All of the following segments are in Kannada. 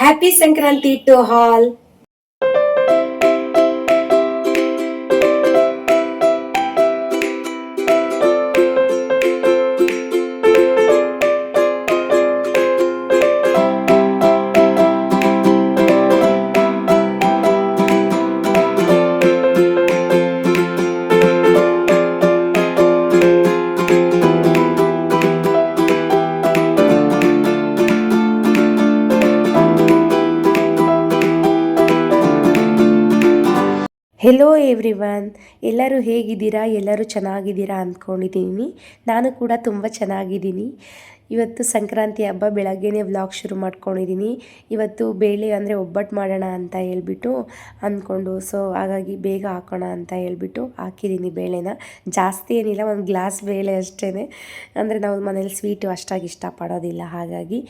Happy Sankranti to all. Hello everyone, ಎಲ್ಲರೂ ಹೇಗಿದ್ದೀರಾ? ಎಲ್ಲರೂ ಚೆನ್ನಾಗಿದ್ದೀರಾ ಅಂದ್ಕೊಂಡಿದ್ದೀನಿ. ನಾನು ಕೂಡ ತುಂಬ ಚೆನ್ನಾಗಿದ್ದೀನಿ. ಇವತ್ತು ಸಂಕ್ರಾಂತಿ ಹಬ್ಬ, ಬೆಳಗ್ಗೆನೇ ವ್ಲಾಗ್ ಶುರು ಮಾಡ್ಕೊಂಡಿದ್ದೀನಿ. ಇವತ್ತು ಬೇಳೆ ಅಂದರೆ ಒಬ್ಬಟ್ಟು ಮಾಡೋಣ ಅಂತ ಹೇಳ್ಬಿಟ್ಟು ಅಂದ್ಕೊಂಡು, ಸೊ ಹಾಗಾಗಿ ಬೇಗ ಹಾಕೋಣ ಅಂತ ಹೇಳ್ಬಿಟ್ಟು ಹಾಕಿದ್ದೀನಿ ಬೇಳೆನ. ಜಾಸ್ತಿ ಏನಿಲ್ಲ, ಒಂದು ಗ್ಲಾಸ್ ಬೇಳೆ ಅಷ್ಟೇ. ಅಂದರೆ ನಾವು ಮನೇಲಿ ಸ್ವೀಟು ಅಷ್ಟಾಗಿ ಇಷ್ಟಪಡೋದಿಲ್ಲ, ಹಾಗಾಗಿ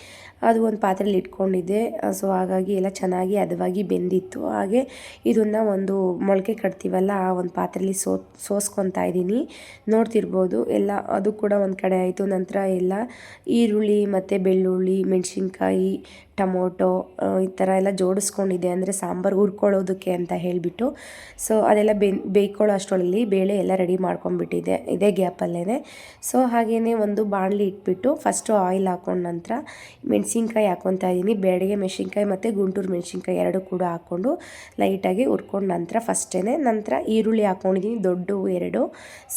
ಅದು ಒಂದು ಪಾತ್ರೆಯಲ್ಲಿ ಇಟ್ಕೊಂಡಿದ್ದೆ. ಸೊ ಹಾಗಾಗಿ ಎಲ್ಲ ಚೆನ್ನಾಗಿ ಹದವಾಗಿ ಬೆಂದಿತ್ತು. ಹಾಗೆ ಇದನ್ನು ಒಂದು ಮೊಳಕೆ ಕಟ್ತೀವಲ್ಲ, ಆ ಒಂದು ಪಾತ್ರೆಯಲ್ಲಿ ಸೋಸ್ಕೊತಾ ಇದ್ದೀನಿ. ನೋಡ್ತಿರ್ಬೋದು ಎಲ್ಲ, ಅದು ಕೂಡ ಒಂದು ಕಡೆ ಆಯಿತು. ನಂತರ ಎಲ್ಲ ಈರುಳ್ಳಿ ಮತ್ತು ಬೆಳ್ಳುಳ್ಳಿ, ಮೆಣಸಿನ್ಕಾಯಿ, ಟೊಮೊಟೊ ಈ ಥರ ಎಲ್ಲ ಜೋಡಿಸ್ಕೊಂಡಿದ್ದೆ, ಅಂದರೆ ಸಾಂಬಾರು ಹುರ್ಕೊಳ್ಳೋದಕ್ಕೆ ಅಂತ ಹೇಳಿಬಿಟ್ಟು. ಸೊ ಅದೆಲ್ಲ ಬೇಯ್ಕೊಳ್ಳೋ ಅಷ್ಟರಲ್ಲಿ ಬೇಳೆ ಎಲ್ಲ ರೆಡಿ ಮಾಡ್ಕೊಂಡ್ಬಿಟ್ಟಿದ್ದೆ ಇದೇ ಗ್ಯಾಪಲ್ಲೇ. ಸೊ ಹಾಗೆಯೇ ಒಂದು ಬಾಣಲಿ ಇಟ್ಬಿಟ್ಟು ಫಸ್ಟು ಆಯಿಲ್ ಹಾಕ್ಕೊಂಡು ನಂತರ ಮೆಣಸಿನ್ಕಾಯಿ ಹಾಕ್ಕೊತಾ ಇದ್ದೀನಿ. ಬೇಡಿಗೆ ಮೆಣಸಿನ್ಕಾಯಿ ಮತ್ತು ಗುಂಟೂರು ಮೆಣಸಿನ್ಕಾಯಿ ಎರಡು ಕೂಡ ಹಾಕ್ಕೊಂಡು ಲೈಟಾಗಿ ಹುರ್ಕೊಂಡು ನಂತರ ನಂತರ ಈರುಳ್ಳಿ ಹಾಕ್ಕೊಂಡಿದ್ದೀನಿ, ದೊಡ್ಡವು ಎರಡು.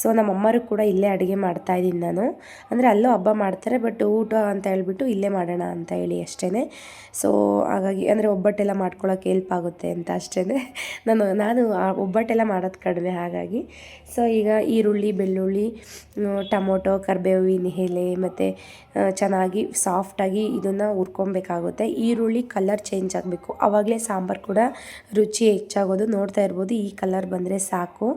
ಸೊ ನಮ್ಮಮ್ಮರು ಕೂಡ ಇಲ್ಲೇ ಅಡುಗೆ ಮಾಡ್ತಾಯಿದ್ದೀನಿ ನಾನು. ಅಂದರೆ ಅಲ್ಲೂ ಹಬ್ಬ ಮಾಡ್ತಾರೆ, ಬಟ್ ಊಟ ಅಂತ ಹೇಳ್ಬಿಟ್ಟು ಇಲ್ಲೇ ಮಾಡೋಣ ಅಂತ ಹೇಳಿ ಅಷ್ಟೇ. ಸೊ ಹಾಗಾಗಿ ಅಂದರೆ ಒಬ್ಬಟ್ಟೆಲ್ಲ ಮಾಡ್ಕೊಳ್ಳೋಕೆ ಹೆಲ್ಪ್ ಆಗುತ್ತೆ ಅಂತ ಅಷ್ಟೇ. ನಾನು ಒಬ್ಬಟ್ಟೆಲ್ಲ ಮಾಡೋದು ಕಡಿಮೆ, ಹಾಗಾಗಿ. ಸೊ ಈಗ ಈರುಳ್ಳಿ, ಬೆಳ್ಳುಳ್ಳಿ, ಟೊಮೊಟೊ, ಕರಿಬೇವಿನ ಎಲೆ ಮತ್ತು ಚೆನ್ನಾಗಿ ಸಾಫ್ಟಾಗಿ ಇದನ್ನು ಹುರ್ಕೊಬೇಕಾಗುತ್ತೆ. ಈರುಳ್ಳಿ ಕಲರ್ ಚೇಂಜ್ ಆಗಬೇಕು, ಆವಾಗಲೇ ಸಾಂಬಾರು ಕೂಡ ರುಚಿ ಹೆಚ್ಚಾಗೋದು. ನೋಡ್ತಾ ಇರ್ಬೋದು, ಈ ಕಲರ್ ಬಂದರೆ ಸಾಕು.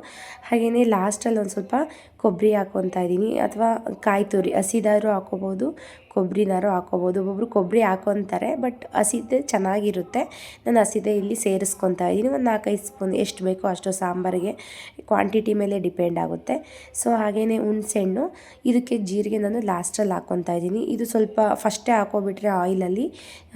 ಹಾಗೆಯೇ ಲಾಸ್ಟಲ್ಲಿ ಒಂದು ಸ್ವಲ್ಪ ಕೊಬ್ಬರಿ ಹಾಕ್ಕೊತಾ ಇದ್ದೀನಿ, ಅಥವಾ ಕಾಯಿ ತುರಿ ಹಸಿದಾದ್ರೂ ಹಾಕ್ಕೋಬೋದು, ಕೊಬ್ಬರಿನಾರು ಹಾಕ್ಕೋಬೋದು. ಒಬ್ಬೊಬ್ಬರು ಕೊಬ್ಬರಿ ಹಾಕ್ಕೊತಾರೆ, ಬಟ್ ಹಸಿದೆ ಚೆನ್ನಾಗಿರುತ್ತೆ. ನಾನು ಹಸಿದೆ ಇಲ್ಲಿ ಸೇರಿಸ್ಕೊತಾ ಇದ್ದೀನಿ. ಒಂದು 4-5 ಸ್ಪೂನ್ ಎಷ್ಟು ಬೇಕೋ ಅಷ್ಟು ಸಾಂಬಾರಿಗೆ, ಕ್ವಾಂಟಿಟಿ ಮೇಲೆ ಡಿಪೆಂಡ್ ಆಗುತ್ತೆ. ಸೊ ಹಾಗೆಯೇ ಹುಣಸೆಹಣ್ಣು, ಇದಕ್ಕೆ ಜೀರಿಗೆ ನಾನು ಲಾಸ್ಟಲ್ಲಿ ಹಾಕ್ಕೊತಾ ಇದ್ದೀನಿ. ಇದು ಸ್ವಲ್ಪ ಫಸ್ಟೇ ಹಾಕ್ಕೊಬಿಟ್ರೆ ಆಯಿಲಲ್ಲಿ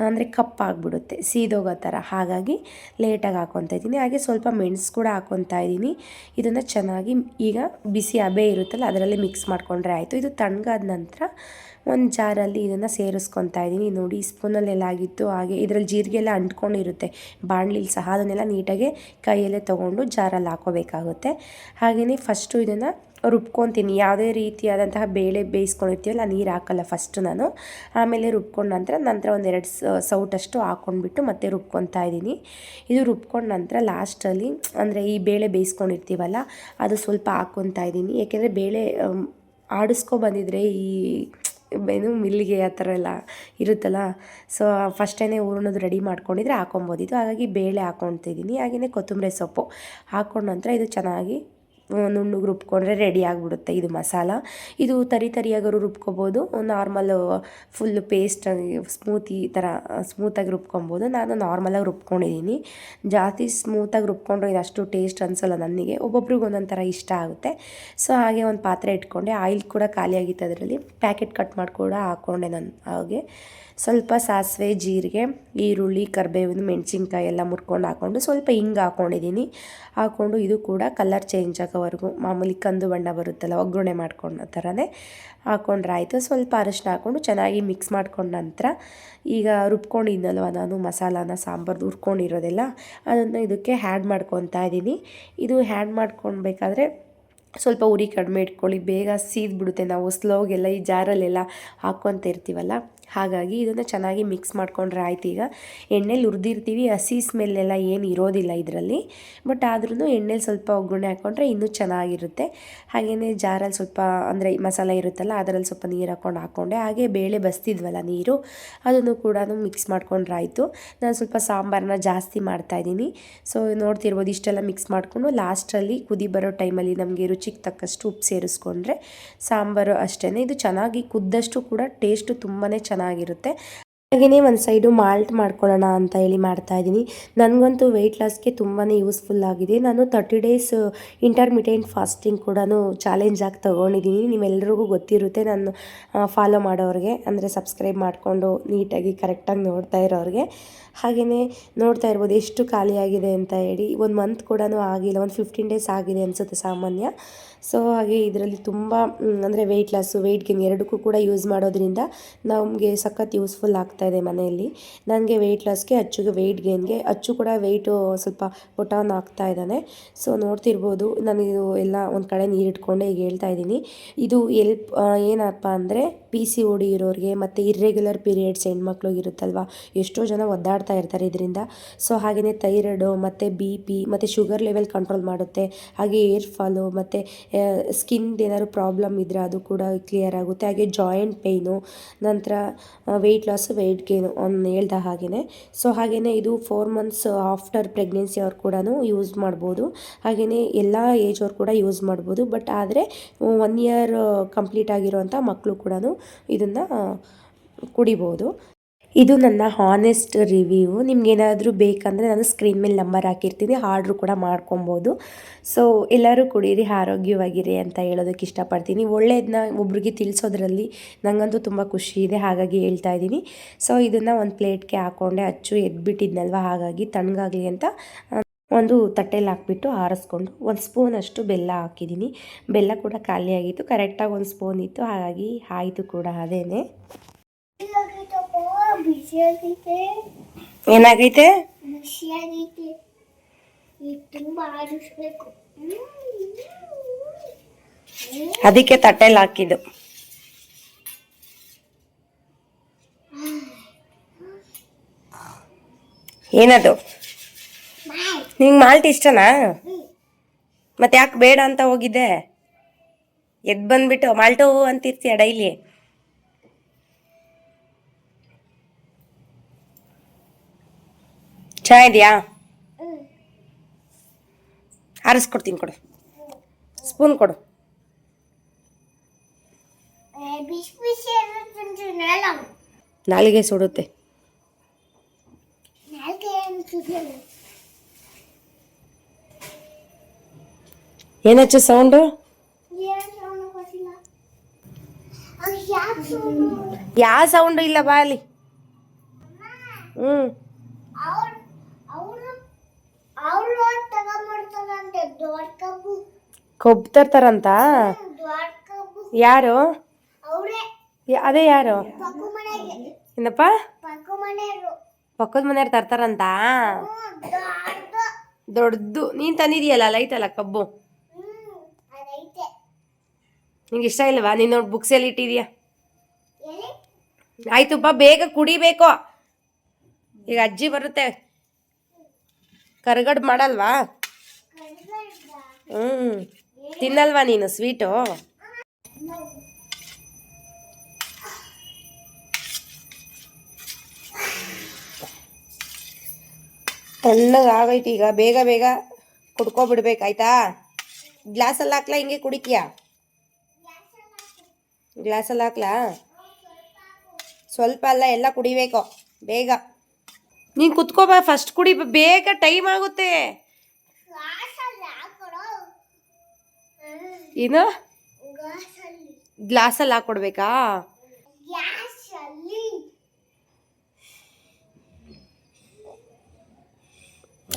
ಅಂದರೆ ಕಪ್ಪಾಗಿಬಿಡುತ್ತೆ, ಸೀದೋಗೋ ಥರ, ಹಾಗಾಗಿ ಲೇಟಾಗಿ ಹಾಕ್ಕೊತಾ ಇದ್ದೀನಿ. ಹಾಗೆ ಸ್ವಲ್ಪ ಮೆಣಸು ಕೂಡ ಹಾಕ್ಕೊತಾ ಇದ್ದೀನಿ. ಇದನ್ನು ಚೆನ್ನಾಗಿ ಈಗ ಬಿಸಿ ಹಬೆ ಇರುತ್ತಲ್ಲ ಅದರಲ್ಲಿ ಮಿಕ್ಸ್ ಮಾಡಿಕೊಂಡ್ರೆ ಆಯಿತು. ಇದು ತಣ್ಣಗಾದ ನಂತರ ಒಂದು ಜಾರಲ್ಲಿ ಇದನ್ನು ಸೇರಿಸ್ಕೊತಾ ಇದ್ದೀನಿ. ನೋಡಿ, ಸ್ಪೂನಲ್ಲೆಲ್ಲ ಆಗಿತ್ತು. ಹಾಗೆ ಇದರಲ್ಲಿ ಜೀರಿಗೆ ಎಲ್ಲ ಅಂಟ್ಕೊಂಡಿರುತ್ತೆ ಬಾಣಲಿಲಿ ಸಹ, ಅದನ್ನೆಲ್ಲ ನೀಟಾಗಿ ಕೈಯಲ್ಲೇ ತೊಗೊಂಡು ಜಾರಲ್ಲಿ ಹಾಕೋಬೇಕಾಗುತ್ತೆ. ಹಾಗೆಯೇ ಫಸ್ಟು ಇದನ್ನು ರುಬ್ಕೊತೀನಿ. ಯಾವುದೇ ರೀತಿಯಾದಂತಹ ಬೇಳೆ ಬೇಯಿಸ್ಕೊಂಡಿರ್ತೀವಲ್ಲ, ನೀರು ಹಾಕಲ್ಲ ಫಸ್ಟು ನಾನು, ಆಮೇಲೆ ರುಬ್ಕೊಂಡ ನಂತರ ಒಂದೆರಡು ಸೌಟಷ್ಟು ಹಾಕ್ಕೊಂಡ್ಬಿಟ್ಟು ಮತ್ತೆ ರುಬ್ಕೊತಾ ಇದ್ದೀನಿ. ಇದು ರುಬ್ಕೊಂಡ ನಂತರ ಲಾಸ್ಟಲ್ಲಿ ಅಂದರೆ ಈ ಬೇಳೆ ಬೇಯಿಸ್ಕೊಂಡಿರ್ತೀವಲ್ಲ ಅದು ಸ್ವಲ್ಪ ಹಾಕ್ಕೊತಾ ಇದ್ದೀನಿ. ಏಕೆಂದರೆ ಬೇಳೆ ಆಡಿಸ್ಕೊಬಂದಿದ್ರೆ ಈ ಮಿಲ್ಲಿಗೆ ಆ ಥರ ಎಲ್ಲ ಇರುತ್ತಲ್ಲ, ಸೊ ಫಸ್ಟೇ ಹೂರ್ಣದ್ದು ರೆಡಿ ಮಾಡ್ಕೊಂಡಿದ್ರೆ ಹಾಕೊಬೋದಿತ್ತು. ಹಾಗಾಗಿ ಬೇಳೆ ಹಾಕ್ಕೊತಿದ್ದೀನಿ. ಹಾಗೆಯೇ ಕೊತ್ತಂಬರಿ ಸೊಪ್ಪು ಹಾಕ್ಕೊಂಡ ನಂತರ ಇದು ಚೆನ್ನಾಗಿ ನುಣ್ಣಗೆ ರುಬ್ಕೊಂಡ್ರೆ ರೆಡಿ ಆಗಿಬಿಡುತ್ತೆ ಇದು ಮಸಾಲ. ಇದು ತರಿಯಾದರೂ ರುಬ್ಕೊಬೋದು, ನಾರ್ಮಲ್ಲು ಫುಲ್ಲು ಪೇಸ್ಟಾಗಿ ಸ್ಮೂತಿ ಥರ ಸ್ಮೂತಾಗಿ ರುಬ್ಕೊಬೋದು. ನಾನು ನಾರ್ಮಲಾಗಿ ರುಬ್ಕೊಂಡಿದ್ದೀನಿ. ಜಾಸ್ತಿ ಸ್ಮೂತಾಗಿ ರುಬ್ಕೊಂಡ್ರೆ ಇದು ಅಷ್ಟು ಟೇಸ್ಟ್ ಅನಿಸಲ್ಲ ನನಗೆ, ಒಬ್ಬೊಬ್ರಿಗೆ ಒಂದೊಂದು ಥರ ಇಷ್ಟ ಆಗುತ್ತೆ. ಸೊ ಹಾಗೆ ಒಂದು ಪಾತ್ರೆ ಇಟ್ಕೊಂಡೆ, ಆಯಿಲ್ ಕೂಡ ಖಾಲಿಯಾಗಿತ್ತು, ಅದರಲ್ಲಿ ಪ್ಯಾಕೆಟ್ ಕಟ್ ಮಾಡಿ ಕೂಡ ಹಾಕ್ಕೊಂಡೆ ನಾನು. ಹಾಗೆ ಸ್ವಲ್ಪ ಸಾಸಿವೆ, ಜೀರಿಗೆ, ಈರುಳ್ಳಿ, ಕರಿಬೇವಿನ, ಮೆಣಸಿನ್ಕಾಯಿ ಎಲ್ಲ ಮುರ್ಕೊಂಡು ಹಾಕ್ಕೊಂಡು ಸ್ವಲ್ಪ ಹಿಂಗೆ ಹಾಕ್ಕೊಂಡಿದ್ದೀನಿ. ಹಾಕ್ಕೊಂಡು ಇದು ಕೂಡ ಕಲರ್ ಚೇಂಜ್ ಆಗೋವರೆಗೂ, ಮಾಮೂಲಿ ಕಂದು ಬಣ್ಣ ಬರುತ್ತಲ್ಲ ಒಗ್ಗರಣೆ ಮಾಡ್ಕೊಂಡ ಥರನೇ ಹಾಕ್ಕೊಂಡ್ರೆ ಆಯಿತು. ಸ್ವಲ್ಪ ಅರಶಿನ ಹಾಕ್ಕೊಂಡು ಚೆನ್ನಾಗಿ ಮಿಕ್ಸ್ ಮಾಡ್ಕೊಂಡ ನಂತರ ಈಗ ರುಬ್ಕೊಂಡಿದ್ದಲ್ವ ನಾನು ಮಸಾಲಾನ, ಸಾಂಬಾರ್ದು ಹುರ್ಕೊಂಡಿರೋದೆಲ್ಲ, ಅದನ್ನು ಇದಕ್ಕೆ ಆ್ಯಡ್ ಮಾಡ್ಕೊತಾ ಇದ್ದೀನಿ. ಇದು ಆ್ಯಡ್ ಮಾಡ್ಕೊಳ್ಬೇಕಾದ್ರೆ ಸ್ವಲ್ಪ ಉರಿ ಕಡಿಮೆ ಇಟ್ಕೊಳ್ಳಿ, ಬೇಗ ಸೀದ್ಬಿಡುತ್ತೆ. ನಾವು ಸ್ಲೋಗೆಲ್ಲ ಈ ಜಾರಲ್ಲೆಲ್ಲ ಹಾಕ್ಕೊತ ಇರ್ತೀವಲ್ಲ, ಹಾಗಾಗಿ ಇದನ್ನು ಚೆನ್ನಾಗಿ ಮಿಕ್ಸ್ ಮಾಡ್ಕೊಂಡ್ರೆ ಆಯ್ತು. ಈಗ ಎಣ್ಣೆಲಿ ಹುರಿದಿರ್ತೀವಿ, ಹಸಿ ಸ್ಮೆಲ್ಲೆಲ್ಲ ಏನು ಇರೋದಿಲ್ಲ ಇದರಲ್ಲಿ, ಬಟ್ ಆದ್ರೂ ಎಣ್ಣೆಲಿ ಸ್ವಲ್ಪ ಒಗ್ಗರಣೆ ಹಾಕ್ಕೊಂಡ್ರೆ ಇನ್ನೂ ಚೆನ್ನಾಗಿರುತ್ತೆ. ಹಾಗೆಯೇ ಜಾರಲ್ಲಿ ಸ್ವಲ್ಪ ಅಂದರೆ ಮಸಾಲೆ ಇರುತ್ತಲ್ಲ ಅದರಲ್ಲಿ ಸ್ವಲ್ಪ ನೀರು ಹಾಕ್ಕೊಂಡೆ. ಹಾಗೆ ಬೇಳೆ ಬಸ್ತಿದ್ವಲ್ಲ ನೀರು, ಅದನ್ನು ಕೂಡ ಮಿಕ್ಸ್ ಮಾಡ್ಕೊಂಡ್ರೆ ಆಯಿತು. ನಾನು ಸ್ವಲ್ಪ ಸಾಂಬಾರನ್ನ ಜಾಸ್ತಿ ಮಾಡ್ತಾಯಿದ್ದೀನಿ. ಸೊ ನೋಡ್ತಿರ್ಬೋದು, ಇಷ್ಟೆಲ್ಲ ಮಿಕ್ಸ್ ಮಾಡಿಕೊಂಡು ಲಾಸ್ಟಲ್ಲಿ ಕುದಿ ಬರೋ ಟೈಮಲ್ಲಿ ನಮಗೆ ರುಚಿಗೆ ತಕ್ಕಷ್ಟು ಉಪ್ಪು ಸೇರಿಸ್ಕೊಂಡ್ರೆ ಸಾಂಬಾರು ಅಷ್ಟೇ. ಇದು ಚೆನ್ನಾಗಿ ಕುದ್ದಷ್ಟು ಕೂಡ ಟೇಸ್ಟು ತುಂಬಾ ಚೆನ್ನಾಗಿರುತ್ತೆ. ಹಾಗೆಯೇ ಒಂದು ಸೈಡು ಮಾಲ್ಟ್ ಮಾಡ್ಕೊಳ್ಳೋಣ ಅಂತ ಹೇಳಿ ಮಾಡ್ತಾಯಿದ್ದೀನಿ. ನನಗಂತೂ ವೆಯ್ಟ್ ಲಾಸ್ಗೆ ತುಂಬಾ ಯೂಸ್ಫುಲ್ ಆಗಿದೆ. ನಾನು 30 ಡೇಸ್ ಇಂಟರ್ಮಿಟೆಂಟ್ ಫಾಸ್ಟಿಂಗ್ ಕೂಡ ಚಾಲೆಂಜಾಗಿ ತೊಗೊಂಡಿದ್ದೀನಿ. ನಿಮ್ಮೆಲ್ರಿಗೂ ಗೊತ್ತಿರುತ್ತೆ, ನಾನು ಫಾಲೋ ಮಾಡೋರಿಗೆ, ಅಂದರೆ ಸಬ್ಸ್ಕ್ರೈಬ್ ಮಾಡಿಕೊಂಡು ನೀಟಾಗಿ ಕರೆಕ್ಟಾಗಿ ನೋಡ್ತಾ ಇರೋರಿಗೆ. ಹಾಗೆಯೇ ನೋಡ್ತಾ ಇರ್ಬೋದು ಎಷ್ಟು ಖಾಲಿಯಾಗಿದೆ ಅಂತ ಹೇಳಿ. ಒಂದು ಮಂತ್ ಕೂಡ ಆಗಿಲ್ಲ, ಒಂದು 15 ಡೇಸ್ ಆಗಿದೆ ಅನಿಸುತ್ತೆ ಸಾಮಾನ್ಯ. ಸೊ ಹಾಗೆ ಇದರಲ್ಲಿ ತುಂಬ ಅಂದರೆ ವೆಯ್ಟ್ ಲಾಸು, ವೆಯ್ಟ್ ಗೇನ್ ಎರಡಕ್ಕೂ ಕೂಡ ಯೂಸ್ ಮಾಡೋದ್ರಿಂದ ನಮಗೆ ಸಖತ್ ಯೂಸ್ಫುಲ್ ಆಗ್ತಾಯಿದೆ ಮನೆಯಲ್ಲಿ. ನನಗೆ ವೆಯ್ಟ್ ಲಾಸ್ಗೆ, ಅಚ್ಚುಗೆ ವೆಯ್ಟ್ ಗೇನ್ಗೆ. ಅಚ್ಚು ಕೂಡ ವೆಯ್ಟು ಸ್ವಲ್ಪ ಪುಟಾನ್ ಆಗ್ತಾ ಇದ್ದಾನೆ. ಸೊ ನೋಡ್ತಿರ್ಬೋದು, ನನಗಿದು ಎಲ್ಲ ಒಂದು ಕಡೆ ನೀರಿಟ್ಕೊಂಡೆ ಈಗ ಹೇಳ್ತಾ ಇದ್ದೀನಿ. ಇದು ಏನಪ್ಪ ಅಂದರೆ PCOD ಇರೋರಿಗೆ ಮತ್ತು ಇರ್ರೆಗ್ಯುಲರ್ ಪೀರಿಯಡ್ಸ್ ಹೆಣ್ಮಕ್ಳಿಗೆ ಇರುತ್ತಲ್ವ, ಎಷ್ಟೋ ಜನ ಒದ್ದಾಡ್ತಾ ಇರ್ತಾರೆ ಇದರಿಂದ. ಸೊ ಹಾಗೆಯೇ ಥೈರಾಯ್ಡು ಮತ್ತು BP ಮತ್ತು ಶುಗರ್ ಲೆವೆಲ್ ಕಂಟ್ರೋಲ್ ಮಾಡುತ್ತೆ. ಹಾಗೆ ಏರ್ ಫಾಲು ಮತ್ತು ಸ್ಕಿನ್ದು ಏನಾದ್ರು ಪ್ರಾಬ್ಲಮ್ ಇದ್ದರೆ ಅದು ಕೂಡ ಕ್ಲಿಯರ್ ಆಗುತ್ತೆ. ಹಾಗೆ ಜಾಯಿಂಟ್ ಪೇಯ್ನು, ನಂತರ ವೆಯ್ಟ್ ಲಾಸು, ವೆಯ್ಟ್ ಗೇನು ಅವ್ನು ಹೇಳ್ದ ಹಾಗೆಯೇ. ಸೊ ಹಾಗೆಯೇ ಇದು 4 ಮಂತ್ಸ್ ಆಫ್ಟರ್ ಪ್ರೆಗ್ನೆನ್ಸಿ ಅವ್ರು ಕೂಡ ಯೂಸ್ ಮಾಡ್ಬೋದು. ಹಾಗೆಯೇ ಎಲ್ಲ ಏಜ್ ಅವ್ರು ಕೂಡ ಯೂಸ್ ಮಾಡ್ಬೋದು. ಬಟ್ ಆದರೆ 1 ಇಯರ್ ಕಂಪ್ಲೀಟ್ ಆಗಿರೋವಂಥ ಮಕ್ಕಳು ಕೂಡ ಇದನ್ನು ಕುಡಿಬೋದು. ಇದು ನನ್ನ ಹಾನೆಸ್ಟ್ ರಿವ್ಯೂ. ನಿಮ್ಗೇನಾದರೂ ಬೇಕಂದರೆ ನಾನು ಸ್ಕ್ರೀನ್ ಮೇಲೆ ನಂಬರ್ ಹಾಕಿರ್ತೀನಿ, ಆರ್ಡ್ರು ಕೂಡ ಮಾಡ್ಕೊಬೋದು. ಸೊ ಎಲ್ಲರೂ ಕುಡೀರಿ, ಆರೋಗ್ಯವಾಗಿರಿ ಅಂತ ಹೇಳೋದಕ್ಕೆ ಇಷ್ಟಪಡ್ತೀನಿ. ಒಳ್ಳೆಯದನ್ನ ಒಬ್ರಿಗೆ ತಿಳಿಸೋದ್ರಲ್ಲಿ ನನಗಂತೂ ತುಂಬ ಖುಷಿ ಇದೆ, ಹಾಗಾಗಿ ಹೇಳ್ತಾ ಇದ್ದೀನಿ. ಸೊ ಇದನ್ನು ಒಂದು ಪ್ಲೇಟ್ಗೆ ಹಾಕ್ಕೊಂಡೆ, ಅಚ್ಚು ಎದ್ಬಿಟ್ಟಿದ್ನಲ್ವ, ಹಾಗಾಗಿ ತಣ್ಣಗಾಗಲಿ ಅಂತ ಒಂದು ತಟ್ಟೆಯಲ್ಲಿ ಹಾಕ್ಬಿಟ್ಟು ಆರಿಸ್ಕೊಂಡು 1 ಸ್ಪೂನಷ್ಟು ಬೆಲ್ಲ ಹಾಕಿದ್ದೀನಿ. ಬೆಲ್ಲ ಕೂಡ ಖಾಲಿಯಾಗಿತ್ತು, ಕರೆಕ್ಟಾಗಿ 1 ಸ್ಪೂನ್ ಇತ್ತು, ಹಾಗಾಗಿ ಆಯಿತು ಕೂಡ ಅದೇನೆ. ಏನಾಗೈತೆ? ಅದಕ್ಕೆ ತಟ್ಟೆಲಿ ಹಾಕಿದ್ದು. ಏನದು? ನಿಂಗೆ ಮಾಲ್ಟ್ ಇಷ್ಟನಾ? ಮತ್ತೆ ಯಾಕೆ ಬೇಡ ಅಂತ ಹೋಗಿದ್ದೆ? ಎದ್ದು ಬಂದ್ಬಿಟ್ಟು ಮಾಲ್ಟು ಅಂತಿರ್ತೀಯ ಡೈಲಿ. ಚಾ ಇದೆಯಾ? ಆರಿಸ್ಕೊಡ್ತೀನಿ, ಕೊಡು, ಸ್ಪೂನ್ ಕೊಡು. ನಾಲಿಗೆ ಸುಡುತ್ತೆ. ಏನಚ್ಚು ಸೌಂಡು? ಯಾವ ಸೌಂಡು ಇಲ್ಲ, ಬಾ ಅಲ್ಲಿ. ಕೊಬ್ಬು ತರ್ತಾರಂತ? ಯಾರು? ಅದೇ ಯಾರು? ಏನಪ್ಪ? ಪಕ್ಕದ ಮನೆಯವ್ರು ತರ್ತಾರಂತ? ದೊಡ್ಡದು ನೀನು ತಂದಿದೀಯಲ್ಲ, ಲೈಟಲ್ಲ ಕಬ್ಬು. ನಿಂಗೆ ಇಷ್ಟ ಇಲ್ಲವಾ? ನೀನು ನೋಡಿ ಬುಕ್ಸ್ ಎಲ್ಲಿ ಇಟ್ಟಿದೀಯ? ಆಯ್ತು ಬಾ, ಬೇಗ ಕುಡಿಬೇಕು. ಈಗ ಅಜ್ಜಿ ಬರುತ್ತೆ, ಕರ್ಗಡ್ ಮಾಡಲ್ವಾ? ತಿನ್ನಲ್ವಾ ನೀನು ಸ್ವೀಟು? ತಣ್ಣಗಾಗೈತಿ, ಈಗ ಬೇಗ ಬೇಗ ಕುಡ್ಕೊಬಿಡ್ಬೇಕಾಯ್ತಾ? ಗ್ಲಾಸಲ್ಲಿ ಹಾಕ್ಲಾ, ಹಿಂಗೆ ಕುಡಿತೀಯ? ಗ್ಲಾಸಲ್ಲಿ ಹಾಕ್ಲಾ? ಸ್ವಲ್ಪ ಅಲ್ಲ, ಎಲ್ಲ ಕುಡಿಬೇಕು ಬೇಗ. ನೀನು ಕುತ್ಕೋಬಾ, ಫಸ್ಟ್ ಕುಡಿ, ಬೇಗ ಟೈಮ್ ಆಗುತ್ತೆ. ಏನು? ಗ್ಲಾಸಲ್ಲಿ ಹಾಕ್ಕೊಡ್ಬೇಕಾ?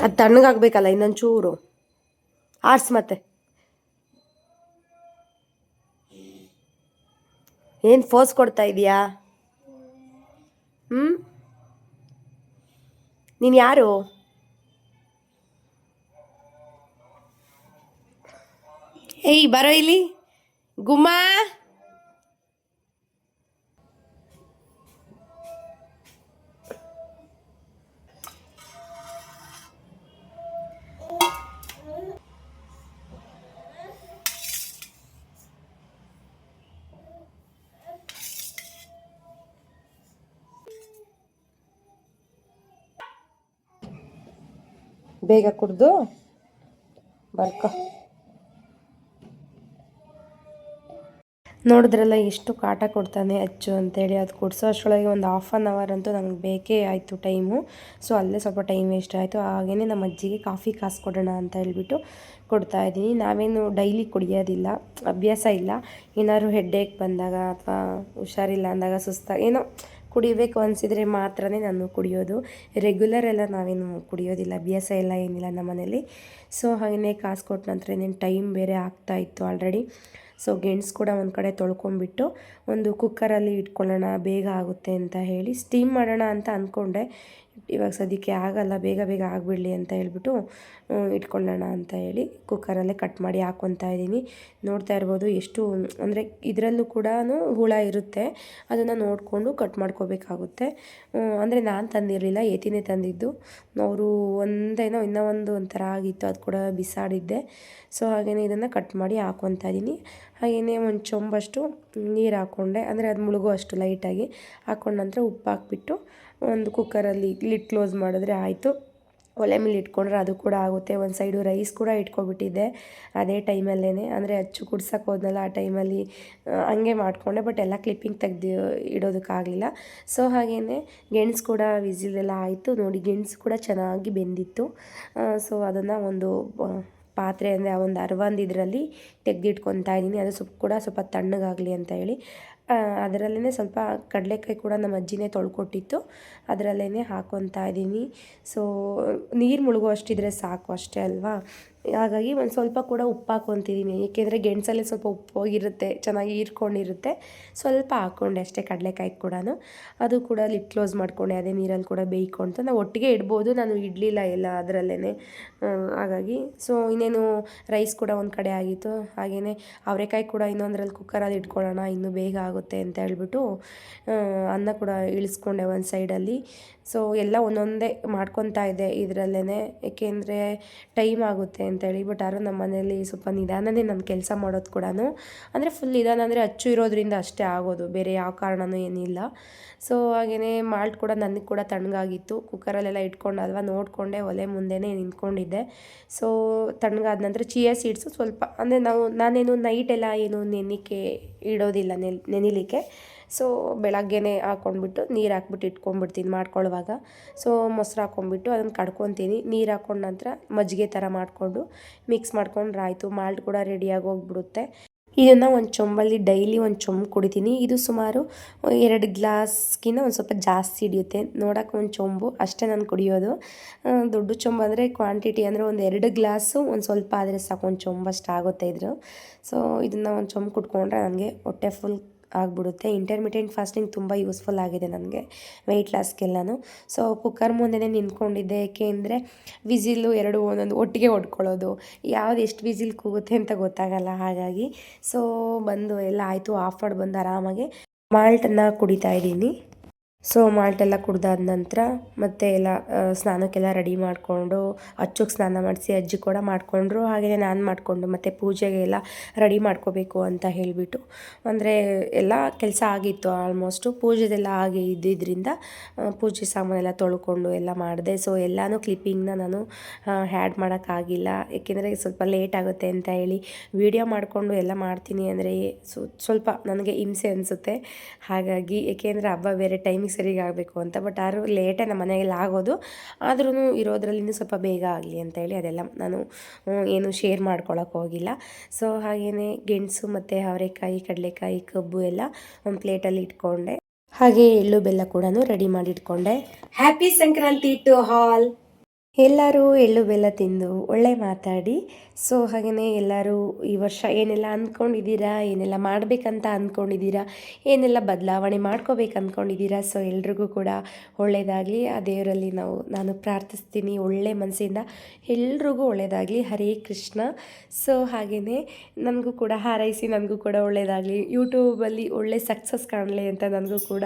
ಅದು ತಣ್ಣಗಾಗಬೇಕಲ್ಲ ಇನ್ನೊಂಚೂರು. ಆರ್ಸ್ ಮತ್ತೆ. ಏನು ಫೋರ್ಸ್ ಕೊಡ್ತಾ ಇದೀಯಾ? ನೀನು ಯಾರು? ಏಯ್ ಬರೋ ಇಲ್ಲಿ, ಗುಮ್ಮ. ಬೇಗ ಕುಡ್ದು ಬರ್ಕೊ. ನೋಡಿದ್ರಲ್ಲ ಎಷ್ಟು ಕಾಟ ಕೊಡ್ತಾನೆ ಅಚ್ಚು ಅಂತೇಳಿ. ಅದು ಕೊಡಿಸೋ ಅಷ್ಟರೊಳಗೆ ಒಂದು ಹಾಫ್ ಆನ್ ಅವರ್ ಅಂತೂ ನನಗೆ ಬೇಕೇ ಆಯಿತು ಟೈಮು. ಸೊ ಅಲ್ಲೇ ಸ್ವಲ್ಪ ಟೈಮ್ ವೇಸ್ಟ್ ಆಯಿತು. ಹಾಗೆಯೇ ನಮ್ಮ ಅಜ್ಜಿಗೆ ಕಾಫಿ ಕಾಸು ಕೊಡೋಣ ಅಂತ ಹೇಳ್ಬಿಟ್ಟು ಕೊಡ್ತಾಯಿದ್ದೀನಿ. ನಾವೇನು ಡೈಲಿ ಕುಡಿಯೋದಿಲ್ಲ, ಅಭ್ಯಾಸ ಇಲ್ಲ. ಏನಾದ್ರು ಹೆಡ್ಡೇಕ್ ಬಂದಾಗ ಅಥವಾ ಹುಷಾರಿಲ್ಲ ಅಂದಾಗ ಏನೋ ಕುಡಿಬೇಕು ಅನಿಸಿದರೆ ಮಾತ್ರನೇ ನಾನು ಕುಡಿಯೋದು. ರೆಗ್ಯುಲರ್ ಎಲ್ಲ ನಾವೇನು ಕುಡಿಯೋದಿಲ್ಲ, ಅಭ್ಯಾಸ ಎಲ್ಲ ಏನಿಲ್ಲ ನಮ್ಮ ಮನೇಲಿ. ಸೊ ಹಾಗೆಯೇ ಕಾಸು ಕೊಟ್ಟ ನಂತರ ಇನ್ನೇನು ಟೈಮ್ ಬೇರೆ ಆಗ್ತಾಯಿತ್ತು ಆಲ್ರೆಡಿ. ಸೊ ಗೆಣಸು ಕೂಡ ಒಂದು ಕಡೆ ತೊಳ್ಕೊಂಬಿಟ್ಟು ಒಂದು ಕುಕ್ಕರಲ್ಲಿ ಇಟ್ಕೊಳ್ಳೋಣ, ಬೇಗ ಆಗುತ್ತೆ ಅಂತ ಹೇಳಿ ಸ್ಟೀಮ್ ಮಾಡೋಣ ಅಂತ ಅಂದ್ಕೊಂಡೆ. ಇವಾಗ ಸದ್ಯಕ್ಕೆ ಆಗಲ್ಲ, ಬೇಗ ಬೇಗ ಆಗಿಬಿಡಲಿ ಅಂತ ಹೇಳ್ಬಿಟ್ಟು ಇಟ್ಕೊಳ್ಳೋಣ ಅಂತ ಹೇಳಿ ಕುಕ್ಕರಲ್ಲೇ ಕಟ್ ಮಾಡಿ ಹಾಕ್ಕೊತಾ ಇದ್ದೀನಿ. ನೋಡ್ತಾ ಇರ್ಬೋದು ಎಷ್ಟು ಅಂದರೆ ಇದರಲ್ಲೂ ಕೂಡ ಹುಳ ಇರುತ್ತೆ, ಅದನ್ನು ನೋಡಿಕೊಂಡು ಕಟ್ ಮಾಡ್ಕೋಬೇಕಾಗುತ್ತೆ. ಅಂದರೆ ನಾನು ತಂದಿರಲಿಲ್ಲ, ಯತಿನೇ ತಂದಿದ್ದು. ಅವರು ಒಂದೇನೋ ಇನ್ನೂ ಒಂಥರ ಆಗಿತ್ತು, ಅದು ಕೂಡ ಬಿಸಾಡಿದ್ದೆ. ಸೊ ಹಾಗೆಯೇ ಇದನ್ನು ಕಟ್ ಮಾಡಿ ಹಾಕ್ಕೊತಾ ಇದ್ದೀನಿ. ಹಾಗೆಯೇ ಒಂದು ಚೊಂಬಷ್ಟು ನೀರು ಹಾಕ್ಕೊಂಡೆ, ಅಂದರೆ ಅದು ಮುಳುಗೋ ಅಷ್ಟು ಲೈಟಾಗಿ ಹಾಕ್ಕೊಂಡ ನಂತರ ಉಪ್ಪು ಹಾಕ್ಬಿಟ್ಟು ಒಂದು ಕುಕ್ಕರಲ್ಲಿ ಲಿಡ್ ಕ್ಲೋಸ್ ಮಾಡಿದ್ರೆ ಆಯಿತು. ಒಲೆ ಮೇಲೆ ಇಟ್ಕೊಂಡ್ರೆ ಅದು ಕೂಡ ಆಗುತ್ತೆ. ಒಂದು ಸೈಡು ರೈಸ್ ಕೂಡ ಇಟ್ಕೊಬಿಟ್ಟಿದ್ದೆ ಅದೇ ಟೈಮಲ್ಲೇ, ಅಂದರೆ ಅಚ್ಚು ಕುಡ್ಸಕ್ಕೆ ಹೋದ್ನಲ್ಲ ಆ ಟೈಮಲ್ಲಿ ಹಂಗೆ ಮಾಡಿಕೊಂಡೆ. ಬಟ್ ಎಲ್ಲ ಕ್ಲಿಪ್ಪಿಂಗ್ ತೆಗ್ದು ಇಡೋದಕ್ಕಾಗಲಿಲ್ಲ. ಸೊ ಹಾಗೆಯೇ ಗೆಣಸು ಕೂಡ ವಿಸಿಲೆಲ್ಲ ಆಯಿತು ನೋಡಿ. ಗೆಣಸು ಕೂಡ ಚೆನ್ನಾಗಿ ಬೆಂದಿತ್ತು. ಸೊ ಅದನ್ನು ಒಂದು ಪಾತ್ರೆ ಅಂದರೆ ಆ ಒಂದು ಅರ್ವಂದು ಇದರಲ್ಲಿ ತೆಗೆದಿಟ್ಕೊತಾ ಇದ್ದೀನಿ. ಅದು ಸ್ವಲ್ಪ ತಣ್ಣಗಾಗಲಿ ಅಂತ ಹೇಳಿ. ಅದರಲ್ಲೇ ಸ್ವಲ್ಪ ಕಡಲೆಕಾಯಿ ಕೂಡ ನಮ್ಮ ಅಜ್ಜಿನೇ ತೊಳ್ಕೊಟ್ಟಿತ್ತು, ಅದರಲ್ಲೇ ಹಾಕ್ಕೊತಾ ಇದ್ದೀನಿ. ಸೊ ನೀರು ಮುಳುಗೋ ಅಷ್ಟಿದ್ರೆ ಸಾಕು ಅಷ್ಟೇ ಅಲ್ವಾ. ಹಾಗಾಗಿ ಒಂದು ಸ್ವಲ್ಪ ಕೂಡ ಉಪ್ಪು ಹಾಕ್ಕೊತಿದ್ದೀನಿ, ಏಕೆಂದರೆ ಗೆಣಸಲ್ಲಿ ಸ್ವಲ್ಪ ಉಪ್ಪು ಹೋಗಿರುತ್ತೆ, ಚೆನ್ನಾಗಿ ಹೀರ್ಕೊಂಡಿರುತ್ತೆ. ಸ್ವಲ್ಪ ಹಾಕ್ಕೊಂಡೆ ಅಷ್ಟೇ ಕಡಲೆಕಾಯಿ ಕೂಡ. ಅದು ಕೂಡ ಲಿಡ್ ಕ್ಲೋಸ್ ಮಾಡ್ಕೊಂಡೆ, ಅದೇ ನೀರಲ್ಲಿ ಕೂಡ ಬೇಯ್ಕೊಂತು. ನಾವು ಒಟ್ಟಿಗೆ ಇಡ್ಬೋದು, ನಾನು ಇಡಲಿಲ್ಲ ಎಲ್ಲ ಅದರಲ್ಲೇ. ಹಾಗಾಗಿ ಸೊ ಇನ್ನೇನು ರೈಸ್ ಕೂಡ ಒಂದು ಕಡೆ ಆಗಿತ್ತು. ಹಾಗೆಯೇ ಅವರೆಕಾಯಿ ಕೂಡ ಇನ್ನೊಂದರಲ್ಲಿ ಕುಕ್ಕರಲ್ಲಿ ಇಟ್ಕೊಳ್ಳೋಣ, ಇನ್ನೂ ಬೇಗ ಆಗುತ್ತೆ ಅಂತ ಹೇಳ್ಬಿಟ್ಟು ಅನ್ನ ಕೂಡ ಇಳಿಸ್ಕೊಂಡೆ ಒಂದು ಸೈಡಲ್ಲಿ. ಸೊ ಎಲ್ಲ ಒಂದೊಂದೇ ಮಾಡ್ಕೊತಾ ಇದ್ದೆ ಇದರಲ್ಲೇ, ಏಕೆಂದರೆ ಟೈಮ್ ಆಗುತ್ತೆ ಅಂತೇಳಿ. ಬಟ್ ಯಾರೋ ನಮ್ಮ ಮನೇಲಿ ಸ್ವಲ್ಪ ನಿಧಾನನೇ ನಾನು ಕೆಲಸ ಮಾಡೋದು ಕೂಡ. ಅಂದರೆ ಫುಲ್ ನಿಧಾನ ಅಂದರೆ ಅಚ್ಚು ಇರೋದ್ರಿಂದ ಅಷ್ಟೇ ಆಗೋದು, ಬೇರೆ ಯಾವ ಕಾರಣವೂ ಏನಿಲ್ಲ. ಸೊ ಹಾಗೆಯೇ ಮಾಲ್ಟ್ ಕೂಡ ನನಗೆ ಕೂಡ ತಣ್ಣಗಾಗಿತ್ತು. ಕುಕ್ಕರಲ್ಲೆಲ್ಲ ಇಟ್ಕೊಂಡಲ್ವ, ನೋಡಿಕೊಂಡೆ ಒಲೆ ಮುಂದೆನೇ ನಿಂತ್ಕೊಂಡಿದ್ದೆ. ಸೊ ತಣ್ಣಗಾದ ನಂತರ ಚಿಯಾ ಸೀಡ್ಸು ಸ್ವಲ್ಪ, ಅಂದರೆ ನಾನೇನು ನೈಟೆಲ್ಲ ಏನು ನೆನಿಕೆ ಇಡೋದಿಲ್ಲ, ನೆನಿಲಿಕ್ಕೆ. ಸೊ ಬೆಳಗ್ಗೆನೇ ಹಾಕ್ಕೊಂಡ್ಬಿಟ್ಟು ನೀರು ಹಾಕ್ಬಿಟ್ಟು ಇಟ್ಕೊಂಡ್ಬಿಡ್ತೀನಿ ಮಾಡ್ಕೊಳ್ಳುವಾಗ. ಸೊ ಮೊಸರು ಹಾಕ್ಕೊಂಡ್ಬಿಟ್ಟು ಅದನ್ನು ಕಡ್ಕೊತೀನಿ. ನೀರು ಹಾಕ್ಕೊಂಡ ನಂತರ ಮಜ್ಜಿಗೆ ಥರ ಮಾಡಿಕೊಂಡು ಮಿಕ್ಸ್ ಮಾಡ್ಕೊಂಡ್ರೆ ಆಯಿತು. ಮಾಲ್ಟ್ ಕೂಡ ರೆಡಿಯಾಗಿ ಹೋಗ್ಬಿಡುತ್ತೆ. ಇದನ್ನು ಒಂದು ಚೊಂಬಲ್ಲಿ ಡೈಲಿ ಒಂದು ಚೊಂಬು ಕುಡಿತೀನಿ. ಇದು ಸುಮಾರು 2 ಗ್ಲಾಸ್ಗಿಂತ ಒಂದು ಸ್ವಲ್ಪ ಜಾಸ್ತಿ ಹಿಡಿಯುತ್ತೆ. ನೋಡೋಕೆ ಒಂದು ಚೊಂಬು ಅಷ್ಟೇ ನಾನು ಕುಡಿಯೋದು. ದೊಡ್ಡ ಚೊಂಬು ಅಂದರೆ ಕ್ವಾಂಟಿಟಿ ಅಂದರೆ ಒಂದು 2 ಗ್ಲಾಸು ಒಂದು ಸ್ವಲ್ಪ ಆದರೆ ಸಾಕು, ಒಂದು ಚೊಂಬಷ್ಟು ಆಗುತ್ತೆ ಇದ್ರು. ಸೊ ಇದನ್ನು ಒಂದು ಚೊಂಬು ಕುಟ್ಕೊಂಡ್ರೆ ನನಗೆ ಹೊಟ್ಟೆ ಫುಲ್ ಆಗಿಬಿಡುತ್ತೆ. ಇಂಟರ್ಮಿಟೆಂಟ್ ಫಾಸ್ಟಿಂಗ್ ತುಂಬ ಯೂಸ್ಫುಲ್ ಆಗಿದೆ ನನಗೆ ವೆಯ್ಟ್ ಲಾಸ್ಗೆಲ್ಲನೂ. ಸೊ ಕುಕ್ಕರ್ ಮುಂದೆನೇ ನಿಂತ್ಕೊಂಡಿದ್ದೆ, ಏಕೆಂದರೆ ವಿಸಿಲು ಎರಡು ಒಂದೊಂದು ಒಟ್ಟಿಗೆ ಹೊಡ್ಕೊಳ್ಳೋದು, ಯಾವ್ದು ಎಷ್ಟು ವಿಸಿಲ್ ಕೂಗುತ್ತೆ ಅಂತ ಗೊತ್ತಾಗಲ್ಲ. ಹಾಗಾಗಿ ಸೊ ಬಂದು ಎಲ್ಲ ಆಯಿತು, ಆಫ್ ಮಾಡಿ ಬಂದು ಆರಾಮಾಗಿ ಮಾಲ್ಟನ್ನು ಕುಡಿತಾ ಇದ್ದೀನಿ. ಸೊ ಮಾಲ್ಟೆಲ್ಲ ಕುಡ್ದಾದ ನಂತರ ಮತ್ತೆ ಎಲ್ಲ ಸ್ನಾನಕ್ಕೆಲ್ಲ ರೆಡಿ ಮಾಡಿಕೊಂಡು ಅಚ್ಚುಗೆ ಸ್ನಾನ ಮಾಡಿಸಿ ಅಜ್ಜಿ ಕೂಡ ಮಾಡಿಕೊಂಡ್ರು. ಹಾಗೆಯೇ ನಾನು ಮಾಡಿಕೊಂಡು ಮತ್ತು ಪೂಜೆಗೆ ಎಲ್ಲ ರೆಡಿ ಮಾಡ್ಕೋಬೇಕು ಅಂತ ಹೇಳಿಬಿಟ್ಟು, ಅಂದರೆ ಎಲ್ಲ ಕೆಲಸ ಆಗಿತ್ತು ಆಲ್ಮೋಸ್ಟು. ಪೂಜೆದೆಲ್ಲ ಆಗಿ ಇದ್ದಿದ್ದರಿಂದ ಪೂಜೆ ಸಾಮಾನೆಲ್ಲ ತೊಳ್ಕೊಂಡು ಎಲ್ಲ ಮಾಡಿದೆ. ಸೊ ಎಲ್ಲನೂ ಕ್ಲಿಪ್ಪಿಂಗ್ನ ನಾನು ಹ್ಯಾಡ್ ಮಾಡೋಕ್ಕಾಗಿಲ್ಲ, ಏಕೆಂದರೆ ಸ್ವಲ್ಪ ಲೇಟ್ ಆಗುತ್ತೆ ಅಂತ ಹೇಳಿ. ವಿಡಿಯೋ ಮಾಡಿಕೊಂಡು ಎಲ್ಲ ಮಾಡ್ತೀನಿ ಅಂದರೆ ಸ್ವಲ್ಪ ನನಗೆ ಹಿಂಸೆ ಅನಿಸುತ್ತೆ. ಹಾಗಾಗಿ ಏಕೆಂದರೆ ಹಬ್ಬ ಬೇರೆ ಟೈಮಿಗೆ ಸರಿಗೆ ಆಗಬೇಕು ಅಂತ. ಬಟ್ ಯಾರು ಲೇಟೇ ನಮ್ಮ ಮನೆಯಲ್ಲಿ ಆಗೋದು, ಆದ್ರೂ ಇರೋದ್ರಲ್ಲಿ ಸ್ವಲ್ಪ ಬೇಗ ಆಗಲಿ ಅಂತ ಹೇಳಿ ಅದೆಲ್ಲ ನಾನು ಏನು ಶೇರ್ ಮಾಡ್ಕೊಳಕ್ಕೆ ಹೋಗಿಲ್ಲ. ಸೊ ಹಾಗೆಯೇ ಗೆಣಸು ಮತ್ತು ಅವರೆಕಾಯಿ, ಕಡಲೆಕಾಯಿ, ಕಬ್ಬು ಎಲ್ಲ ಒಂದು ಪ್ಲೇಟಲ್ಲಿ ಇಟ್ಕೊಂಡೆ. ಹಾಗೆ ಎಳ್ಳು ಬೆಲ್ಲ ಕೂಡ ರೆಡಿ ಮಾಡಿ ಇಟ್ಕೊಂಡೆ. Happy Sankranti to all. ಎಲ್ಲರೂ ಎಳ್ಳು ಬೆಲ್ಲ ತಿಂದು ಒಳ್ಳೆ ಮಾತಾಡಿ. ಸೊ ಹಾಗೆಯೇ ಎಲ್ಲರೂ ಈ ವರ್ಷ ಏನೆಲ್ಲ ಅಂದ್ಕೊಂಡಿದ್ದೀರಾ, ಏನೆಲ್ಲ ಮಾಡಬೇಕಂತ ಅಂದ್ಕೊಂಡಿದ್ದೀರಾ, ಏನೆಲ್ಲ ಬದಲಾವಣೆ ಮಾಡ್ಕೋಬೇಕು ಅಂದ್ಕೊಂಡಿದ್ದೀರಾ. ಸೊ ಎಲ್ರಿಗೂ ಕೂಡ ಒಳ್ಳೆಯದಾಗಲಿ ಆ ದೇವರಲ್ಲಿ ನಾನು ಪ್ರಾರ್ಥಿಸ್ತೀನಿ. ಒಳ್ಳೆ ಮನಸ್ಸಿಂದ ಎಲ್ರಿಗೂ ಒಳ್ಳೆಯದಾಗಲಿ. ಹರೇ ಕೃಷ್ಣ. ಸೊ ಹಾಗೆಯೇ ನನಗೂ ಕೂಡ ಹಾರೈಸಿ, ನನಗೂ ಕೂಡ ಒಳ್ಳೆಯದಾಗಲಿ, ಯೂಟ್ಯೂಬಲ್ಲಿ ಒಳ್ಳೆ ಸಕ್ಸಸ್ ಕಾಣಲಿ ಅಂತ ನನಗೂ ಕೂಡ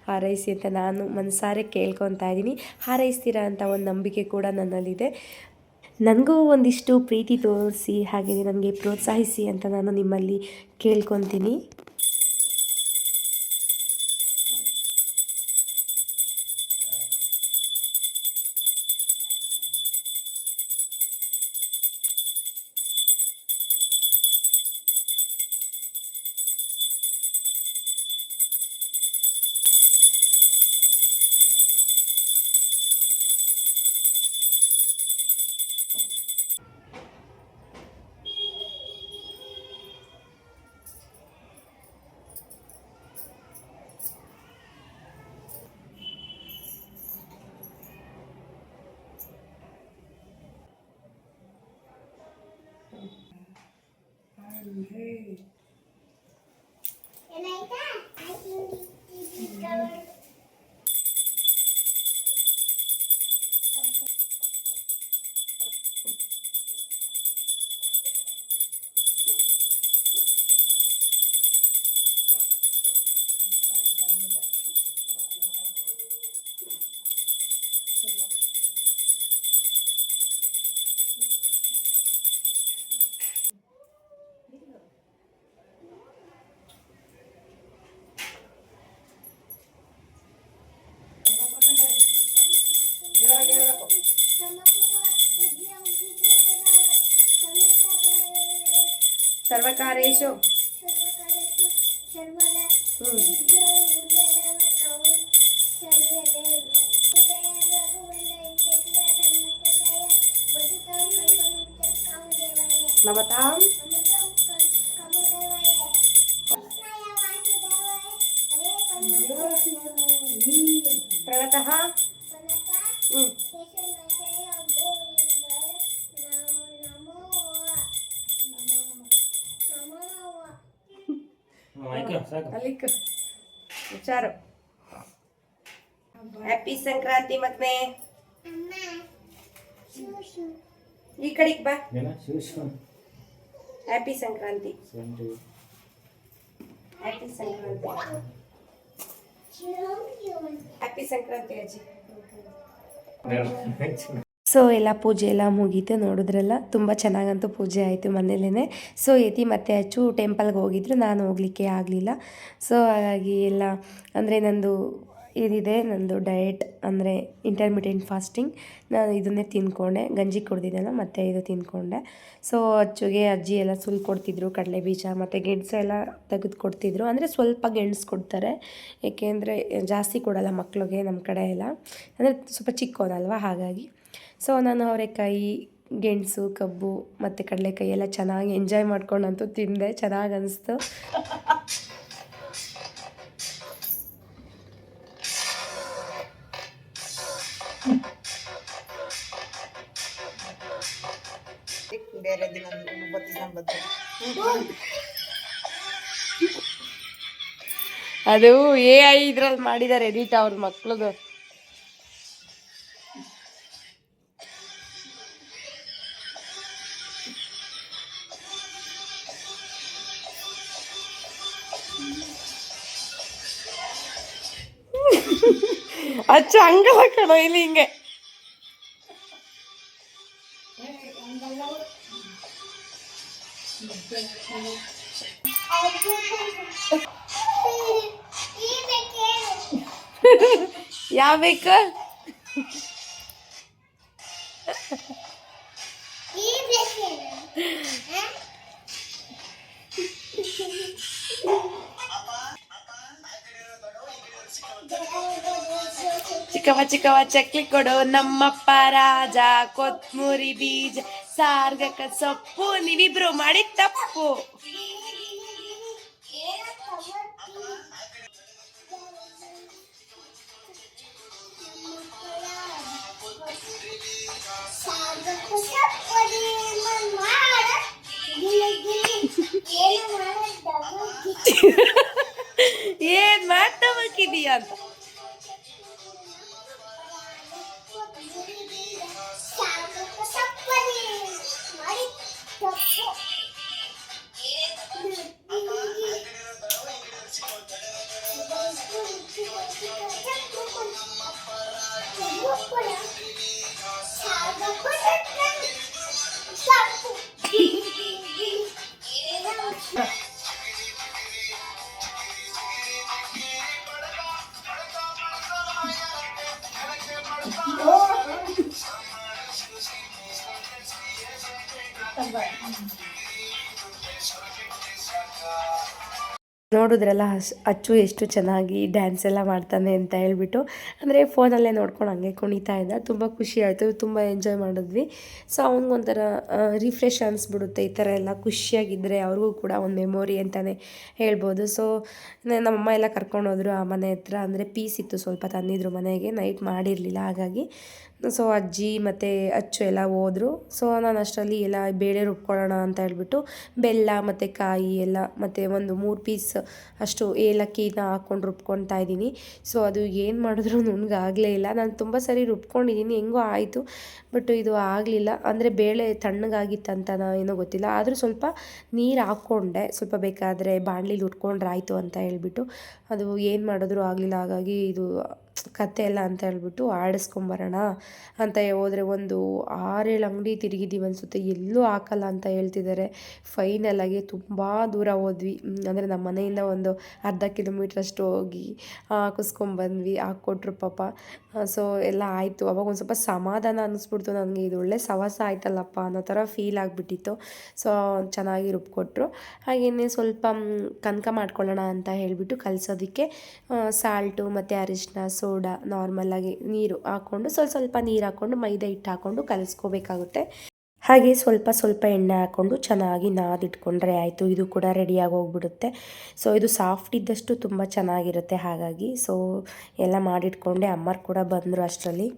ಹಾರೈಸಿ ಅಂತ ನಾನು ಮನಸಾರೆ ಕೇಳ್ಕೊತಾ ಇದ್ದೀನಿ. ಹಾರೈಸ್ತೀರಾ ಅಂತ ಒಂದು ನಂಬಿಕೆ ಕೂಡ ನನ್ನಲ್ಲಿದೆ. ನನಗೂ ಒಂದಿಷ್ಟು ಪ್ರೀತಿ ತೋರಿಸಿ ಹಾಗೆಯೇ ನನಗೆ ಪ್ರೋತ್ಸಾಹಿಸಿ ಅಂತ ನಾನು ನಿಮ್ಮಲ್ಲಿ ಕೇಳ್ಕೊತೀನಿ. ಸರ್ವಕಾರೇಶು ನಮತಾಂ ಪ್ರಣತಃ ಅಲ್ಲಿಕ್ ವಿಚಾರು. ಹ್ಯಾಪಿ ಸಂಕ್ರಾಂತಿ ಮಗ್ನೆ. ಈ ಕಡೆಗೆ ಬಾ. Happy Sankranti. Happy Sankranti. Happy Sankranti ಅಜ್ಜಿ. ಸೊ ಎಲ್ಲ ಪೂಜೆ ಎಲ್ಲ ಮುಗೀತು, ನೋಡಿದ್ರಲ್ಲ ತುಂಬ ಚೆನ್ನಾಗಂತೂ ಪೂಜೆ ಆಯಿತು ಮನೇಲೇ. ಸೊ ಯತಿ ಮತ್ತು ಅಚ್ಚು ಟೆಂಪಲ್ಗೆ ಹೋಗಿದ್ರು, ನಾನು ಹೋಗಲಿಕ್ಕೆ ಆಗಲಿಲ್ಲ. ಸೊ ಹಾಗಾಗಿ ಎಲ್ಲ ಅಂದರೆ ನಂದು ಇದಿದೆ, ನಂದು ಡಯಟ್ ಅಂದರೆ ಇಂಟರ್ಮಿಟೆಂಟ್ ಫಾಸ್ಟಿಂಗ್. ನಾನು ಇದನ್ನೇ ತಿಂದ್ಕೊಂಡೆ, ಗಂಜಿ ಕುಡ್ದಿದ್ದೆಲ್ಲ ಮತ್ತು ಇದು ತಿಂದ್ಕೊಂಡೆ. ಸೊ ಅಚ್ಚುಗೆ ಅಜ್ಜಿ ಎಲ್ಲ ಸುಲ್ ಕೊಡ್ತಿದ್ರು, ಕಡಲೆ ಬೀಜ ಮತ್ತು ಗೆಣಸು ಎಲ್ಲ ತೆಗೆದು ಕೊಡ್ತಿದ್ರು. ಅಂದರೆ ಸ್ವಲ್ಪ ಗೆಣಸು ಕೊಡ್ತಾರೆ, ಏಕೆಂದರೆ ಜಾಸ್ತಿ ಕೊಡೋಲ್ಲ ಮಕ್ಕಳಿಗೆ ನಮ್ಮ ಕಡೆ ಎಲ್ಲ, ಅಂದರೆ ಸ್ವಲ್ಪ ಚಿಕ್ಕವನಲ್ವ ಹಾಗಾಗಿ. ಸೊ ನಾನು ಅವರೆಕಾಯಿ, ಗೆಣಸು, ಕಬ್ಬು ಮತ್ತು ಕಡಲೆಕಾಯಿ ಎಲ್ಲ ಚೆನ್ನಾಗಿ ಎಂಜಾಯ್ ಮಾಡ್ಕೊಂಡಂತೂ ತಿಂದೆ, ಚೆನ್ನಾಗಿ ಅನಿಸ್ತು. ಅದು AI ಇದ್ರಲ್ಲಿ ಮಾಡಿದ್ದಾರೆ ಎಡಿಟ್ ಅವ್ರ ಮಕ್ಳದು. ಅಚ್ಚ ಹಂಗಲ್ಲ ಕಣೋ, ಇಲ್ಲಿ ಹಿಂಗೆ ಯಾವ ಬೇಕು? ಚಿಕ್ಕವ ಚಿಕ್ಕವ ಚಕ್ಲಿ ಕೊಡು ನಮ್ಮಪ್ಪ ರಾಜ, ಕೊತ್ಮುರಿ ಬೀಜ, ಸಾರ್ಗಕ ಸೊಪ್ಪು, ನೀವಿಬ್ರು ಮಾಡಿ ತಪ್ಪು. ಏನ್ ಮಾಡ್ತಾ ಅಂತ ನೋಡಿದ್ರಲ್ಲ ಅಚ್ಚು ಎಷ್ಟು ಚೆನ್ನಾಗಿ ಡ್ಯಾನ್ಸ್ ಎಲ್ಲ ಮಾಡ್ತಾನೆ ಅಂತ ಹೇಳ್ಬಿಟ್ಟು, ಅಂದರೆ ಫೋನಲ್ಲೇ ನೋಡ್ಕೊಂಡು ಹಂಗೆ ಕುಣಿತಾ ಇದ್ದ. ತುಂಬ ಖುಷಿ ಆಯಿತು, ತುಂಬ ಎಂಜಾಯ್ ಮಾಡಿದ್ವಿ. ಸೊ ಅವ್ನಿಗೊಂಥರ ರಿಫ್ರೆಶ್ ಅನಿಸ್ಬಿಡುತ್ತೆ ಈ ಥರ ಎಲ್ಲ ಖುಷಿಯಾಗಿದ್ದರೆ, ಅವ್ರಿಗೂ ಕೂಡ ಒಂದು ಮೆಮೊರಿ ಅಂತಲೇ ಹೇಳ್ಬೋದು. ಸೊ ನಮ್ಮಮ್ಮ ಎಲ್ಲ ಕರ್ಕೊಂಡೋದ್ರು ಆ ಮನೆ ಹತ್ರ, ಅಂದರೆ ಪೀಸ್ ಇತ್ತು ಸ್ವಲ್ಪ ತಂದಿದ್ರು ಮನೆಗೆ, ನೈಟ್ ಮಾಡಿರಲಿಲ್ಲ ಹಾಗಾಗಿ. ಸೊ ಅಜ್ಜಿ ಮತ್ತು ಅಚ್ಚು ಎಲ್ಲ ಹೋದರು. ಸೊ ನಾನು ಅಷ್ಟರಲ್ಲಿ ಎಲ್ಲ ಬೇಳೆ ರುಬ್ಕೊಳ್ಳೋಣ ಅಂತ ಹೇಳ್ಬಿಟ್ಟು ಬೆಲ್ಲ ಮತ್ತು ಕಾಯಿ ಎಲ್ಲ ಮತ್ತು ಒಂದು 3 ಪೀಸ್ ಅಷ್ಟು ಏಲಕ್ಕಿನ ಹಾಕ್ಕೊಂಡು ರುಬ್ಕೊಳ್ತಾ ಇದ್ದೀನಿ. ಸೊ ಅದು ಏನು ಮಾಡಿದ್ರು ನುಣ್ಣಗಾಗಲೇ ಇಲ್ಲ. ನಾನು ತುಂಬ ಸರಿ ರುಬ್ಕೊಂಡಿದ್ದೀನಿ, ಹೆಂಗೋ ಆಯಿತು, ಬಟ್ ಇದು ಆಗಲಿಲ್ಲ. ಅಂದರೆ ಬೇಳೆ ತಣ್ಣಗಾಗಿತ್ತಂತನೋ ಏನೋ ಗೊತ್ತಿಲ್ಲ, ಆದರೂ ಸ್ವಲ್ಪ ನೀರು ಹಾಕ್ಕೊಂಡೆ, ಸ್ವಲ್ಪ ಬೇಕಾದರೆ ಬಾಣಲಿಲಿ ಉಟ್ಕೊಂಡ್ರೆ ಆಯಿತು ಅಂತ ಹೇಳ್ಬಿಟ್ಟು. ಅದು ಏನು ಮಾಡಿದ್ರು ಆಗಲಿಲ್ಲ. ಹಾಗಾಗಿ ಇದು ಕತೆ ಎಲ್ಲ ಅಂತ ಹೇಳ್ಬಿಟ್ಟು ಆಡಿಸ್ಕೊಂಬರೋಣ ಅಂತ ಹೋದರೆ ಒಂದು 6-7 ಅಂಗಡಿ ತಿರುಗಿದ್ದೀವಿ ಅನಿಸುತ್ತೆ, ಎಲ್ಲೂ ಹಾಕಲ್ಲ ಅಂತ ಹೇಳ್ತಿದ್ದಾರೆ. ಫೈನಲಾಗಿ ತುಂಬ ದೂರ ಹೋದ್ವಿ, ಅಂದರೆ ನಮ್ಮ ಮನೆಯಿಂದ ಒಂದು ಅರ್ಧ ಕಿಲೋಮೀಟ್ರಷ್ಟು ಹೋಗಿ ಹಾಕಿಸ್ಕೊಂಬಂದ್ವಿ, ಹಾಕ್ಕೊಟ್ರು ಪಾಪ. ಸೊ ಎಲ್ಲ ಆಯಿತು. ಅವಾಗ ಒಂದು ಸ್ವಲ್ಪ ಸಮಾಧಾನ ಅನ್ನಿಸ್ಬಿಡ್ತು ನನಗೆ, ಇದು ಒಳ್ಳೆ ಸವಾಸ ಆಯ್ತಲ್ಲಪ್ಪ ಅನ್ನೋ ಥರ ಫೀಲ್ ಆಗಿಬಿಟ್ಟಿತ್ತು. ಸೊ ಚೆನ್ನಾಗಿ ರುಬ್ಕೊಟ್ರು. ಹಾಗೆಯೇ ಸ್ವಲ್ಪ ಕನಕ ಮಾಡ್ಕೊಳ್ಳೋಣ ಅಂತ ಹೇಳಿಬಿಟ್ಟು ಕಲಸೋದಕ್ಕೆ ಸಾಲ್ಟು ಮತ್ತು ಅರಿಶಿನ, ಸೋಡಾ, ನಾರ್ಮಲಾಗಿ ನೀರು ಹಾಕ್ಕೊಂಡು ಸ್ವಲ್ಪ ನೀರು ಹಾಕ್ಕೊಂಡು ಮೈದಾ ಹಿಟ್ಟು ಹಾಕ್ಕೊಂಡು ಕಲಿಸ್ಕೋಬೇಕಾಗುತ್ತೆ. ಹಾಗೆ ಸ್ವಲ್ಪ ಎಣ್ಣೆ ಹಾಕ್ಕೊಂಡು ಚೆನ್ನಾಗಿ ನಾದಿಟ್ಕೊಂಡ್ರೆ ಆಯಿತು. ಇದು ಕೂಡ ರೆಡಿಯಾಗಿ ಹೋಗ್ಬಿಡುತ್ತೆ. ಸೊ ಇದು ಸಾಫ್ಟ್ ಇದ್ದಷ್ಟು ತುಂಬ ಚೆನ್ನಾಗಿರುತ್ತೆ. ಹಾಗಾಗಿ ಸೊ ಎಲ್ಲ ಮಾಡಿಟ್ಕೊಂಡೆ. ಅಮ್ಮರು ಕೂಡ ಬಂದರು ಅಷ್ಟರಲ್ಲಿ.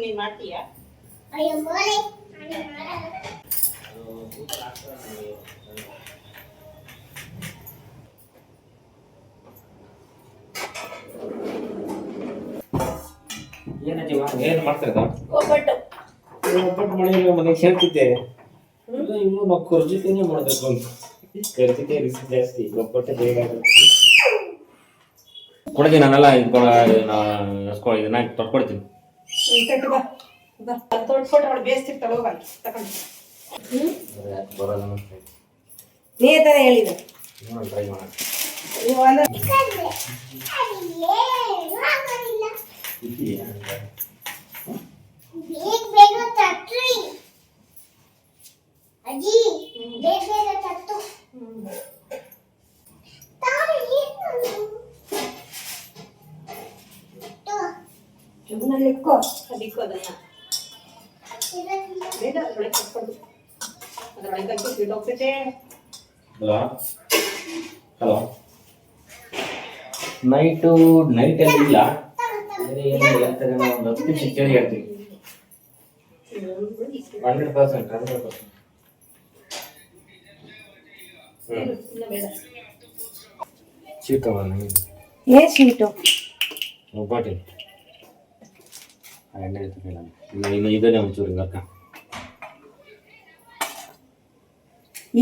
ನೀನ್ ಮಾಡ್ತೀಯಾ? ಏನು ಮಾಡ್ತಿರೋದು? ಒಬ್ಬಟ್ಟು ಮಾಡಿದ್ರೆ ಮನೆಗೆ ಹೇಳ್ತಿದ್ದೆ. ಇನ್ನು ನಾವು ಖರ್ಜಿತೇನೆ ಮಾಡಬೇಕು ಅಂತ. ಖರ್ಜಿತೆ ರಿಸ್ಕ್ ಜಾಸ್ತಿ, ಒಬ್ಬಟ್ಟು ಬೇಗ ಆಗುತ್ತೆ. ಕೊಡ್ತೀನಿ ನಾನೆಲ್ಲ ಇದನ್ನ ತೊಟ್ಕೊಡ್ತೀನಿ. ತೊಟ್ಕೊಟ್ಟು ಅವಳು ಬೇಯಿಸ್ತಿರ್ತಾಳೆ, ಹೋಗಲ್ಲ ತಗೊಂಡು. ಬರೋಲ್ಲ ನೀ ತಾನೇ ಹೇಳಿದ ಟ್ರೈ ಮಾಡೋಣ. ಇಟ್ಕೋ ಅದಿಕ್ಕೋ ಅದನ್ನ ಬೇಡ ಅದರೊಳಗೆ ಕಟ್ಕೊಂಡು ಅದರೊಳಗೆ ಕಟ್ಟಿ ಸ್ವೀಟ್ ಹೋಗ್ತೈತೆ. ಹಲೋ ನೈಟ್ ಇಲ್ಲ, ಏನು ಹೇಳ್ತಾರೆ ಒಂದು 10 ನಿಮಿಷ ಕೇಳಿ ಹೇಳ್ತೀವಿ. 100%. ಚೀಟವ ಏ ಶೀಟು ಒಬ್ಬಟ್ಟು ಇನ್ನು ಇದನ್ನೇ ಒಂಚೂರು ಅಕ್ಕ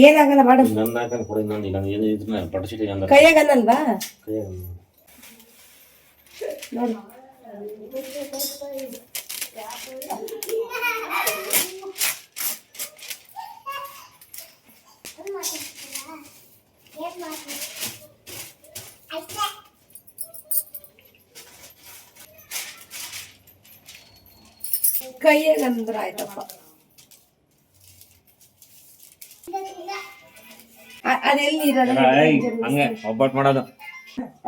ಏನಾಗಲ್ಲ ಮಾಡು. ನನ್ನ ಹಾಕೊಂಡು ಕೊಡಿ, ನಾನು ಇಲ್ಲ ಏನು ಇದನ್ನ ಪಟ್ಟು ಚೀಟಿ ಅಂದ ಕೈಯಾಗಲ್ಲಲ್ವಾ? ಕೈಯಾಗ ನೋಡು ಕೈಯಾಗಂದ್ರೆ ಆಯ್ತಪ್ಪ. ಅದೆಲ್ಲಿ ಹಂಗೆ ಒಬ್ಬಟ್ಟು ಮಾಡೋದು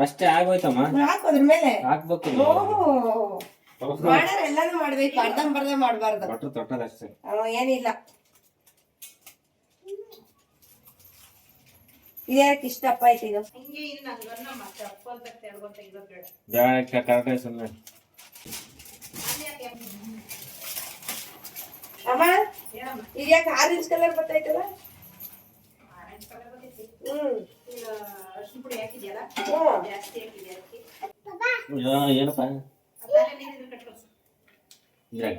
ಅಷ್ಟೇ ಆಗೋಯ್ತಮ್ಮ. ಹಾಕೋದ್ರ ಮೇಲೆ ಹಾಕ್ಬೇಕು, ಮಾಡಾರ ಎಲ್ಲಾನು ಮಾಡ್ಬೇಕು, ಅರ್ಧಂಬರ್ಧ ಮಾಡ್ಬಾರ್ದು. ಬಟ್ರು ತೊಟ್ಟದ ಅಷ್ಟೇ, ಏನಿಲ್ಲ. ಇದ್ಯಾಕೆ ಇಷ್ಟಪ್ಪ ಆಯ್ತು ಇದು? ಕರೆಕ್ಟಾಗಿ ಸುಮ್ಮನೆ ಅಮ್ಮ ಇದ್ಯಾಕೆ ಆರೆಂಜ್ ಕಲರ್ ಬರ್ತೈತಲ್ಲ? ಏನಪ್ಪ ಇದ್ರಾಗ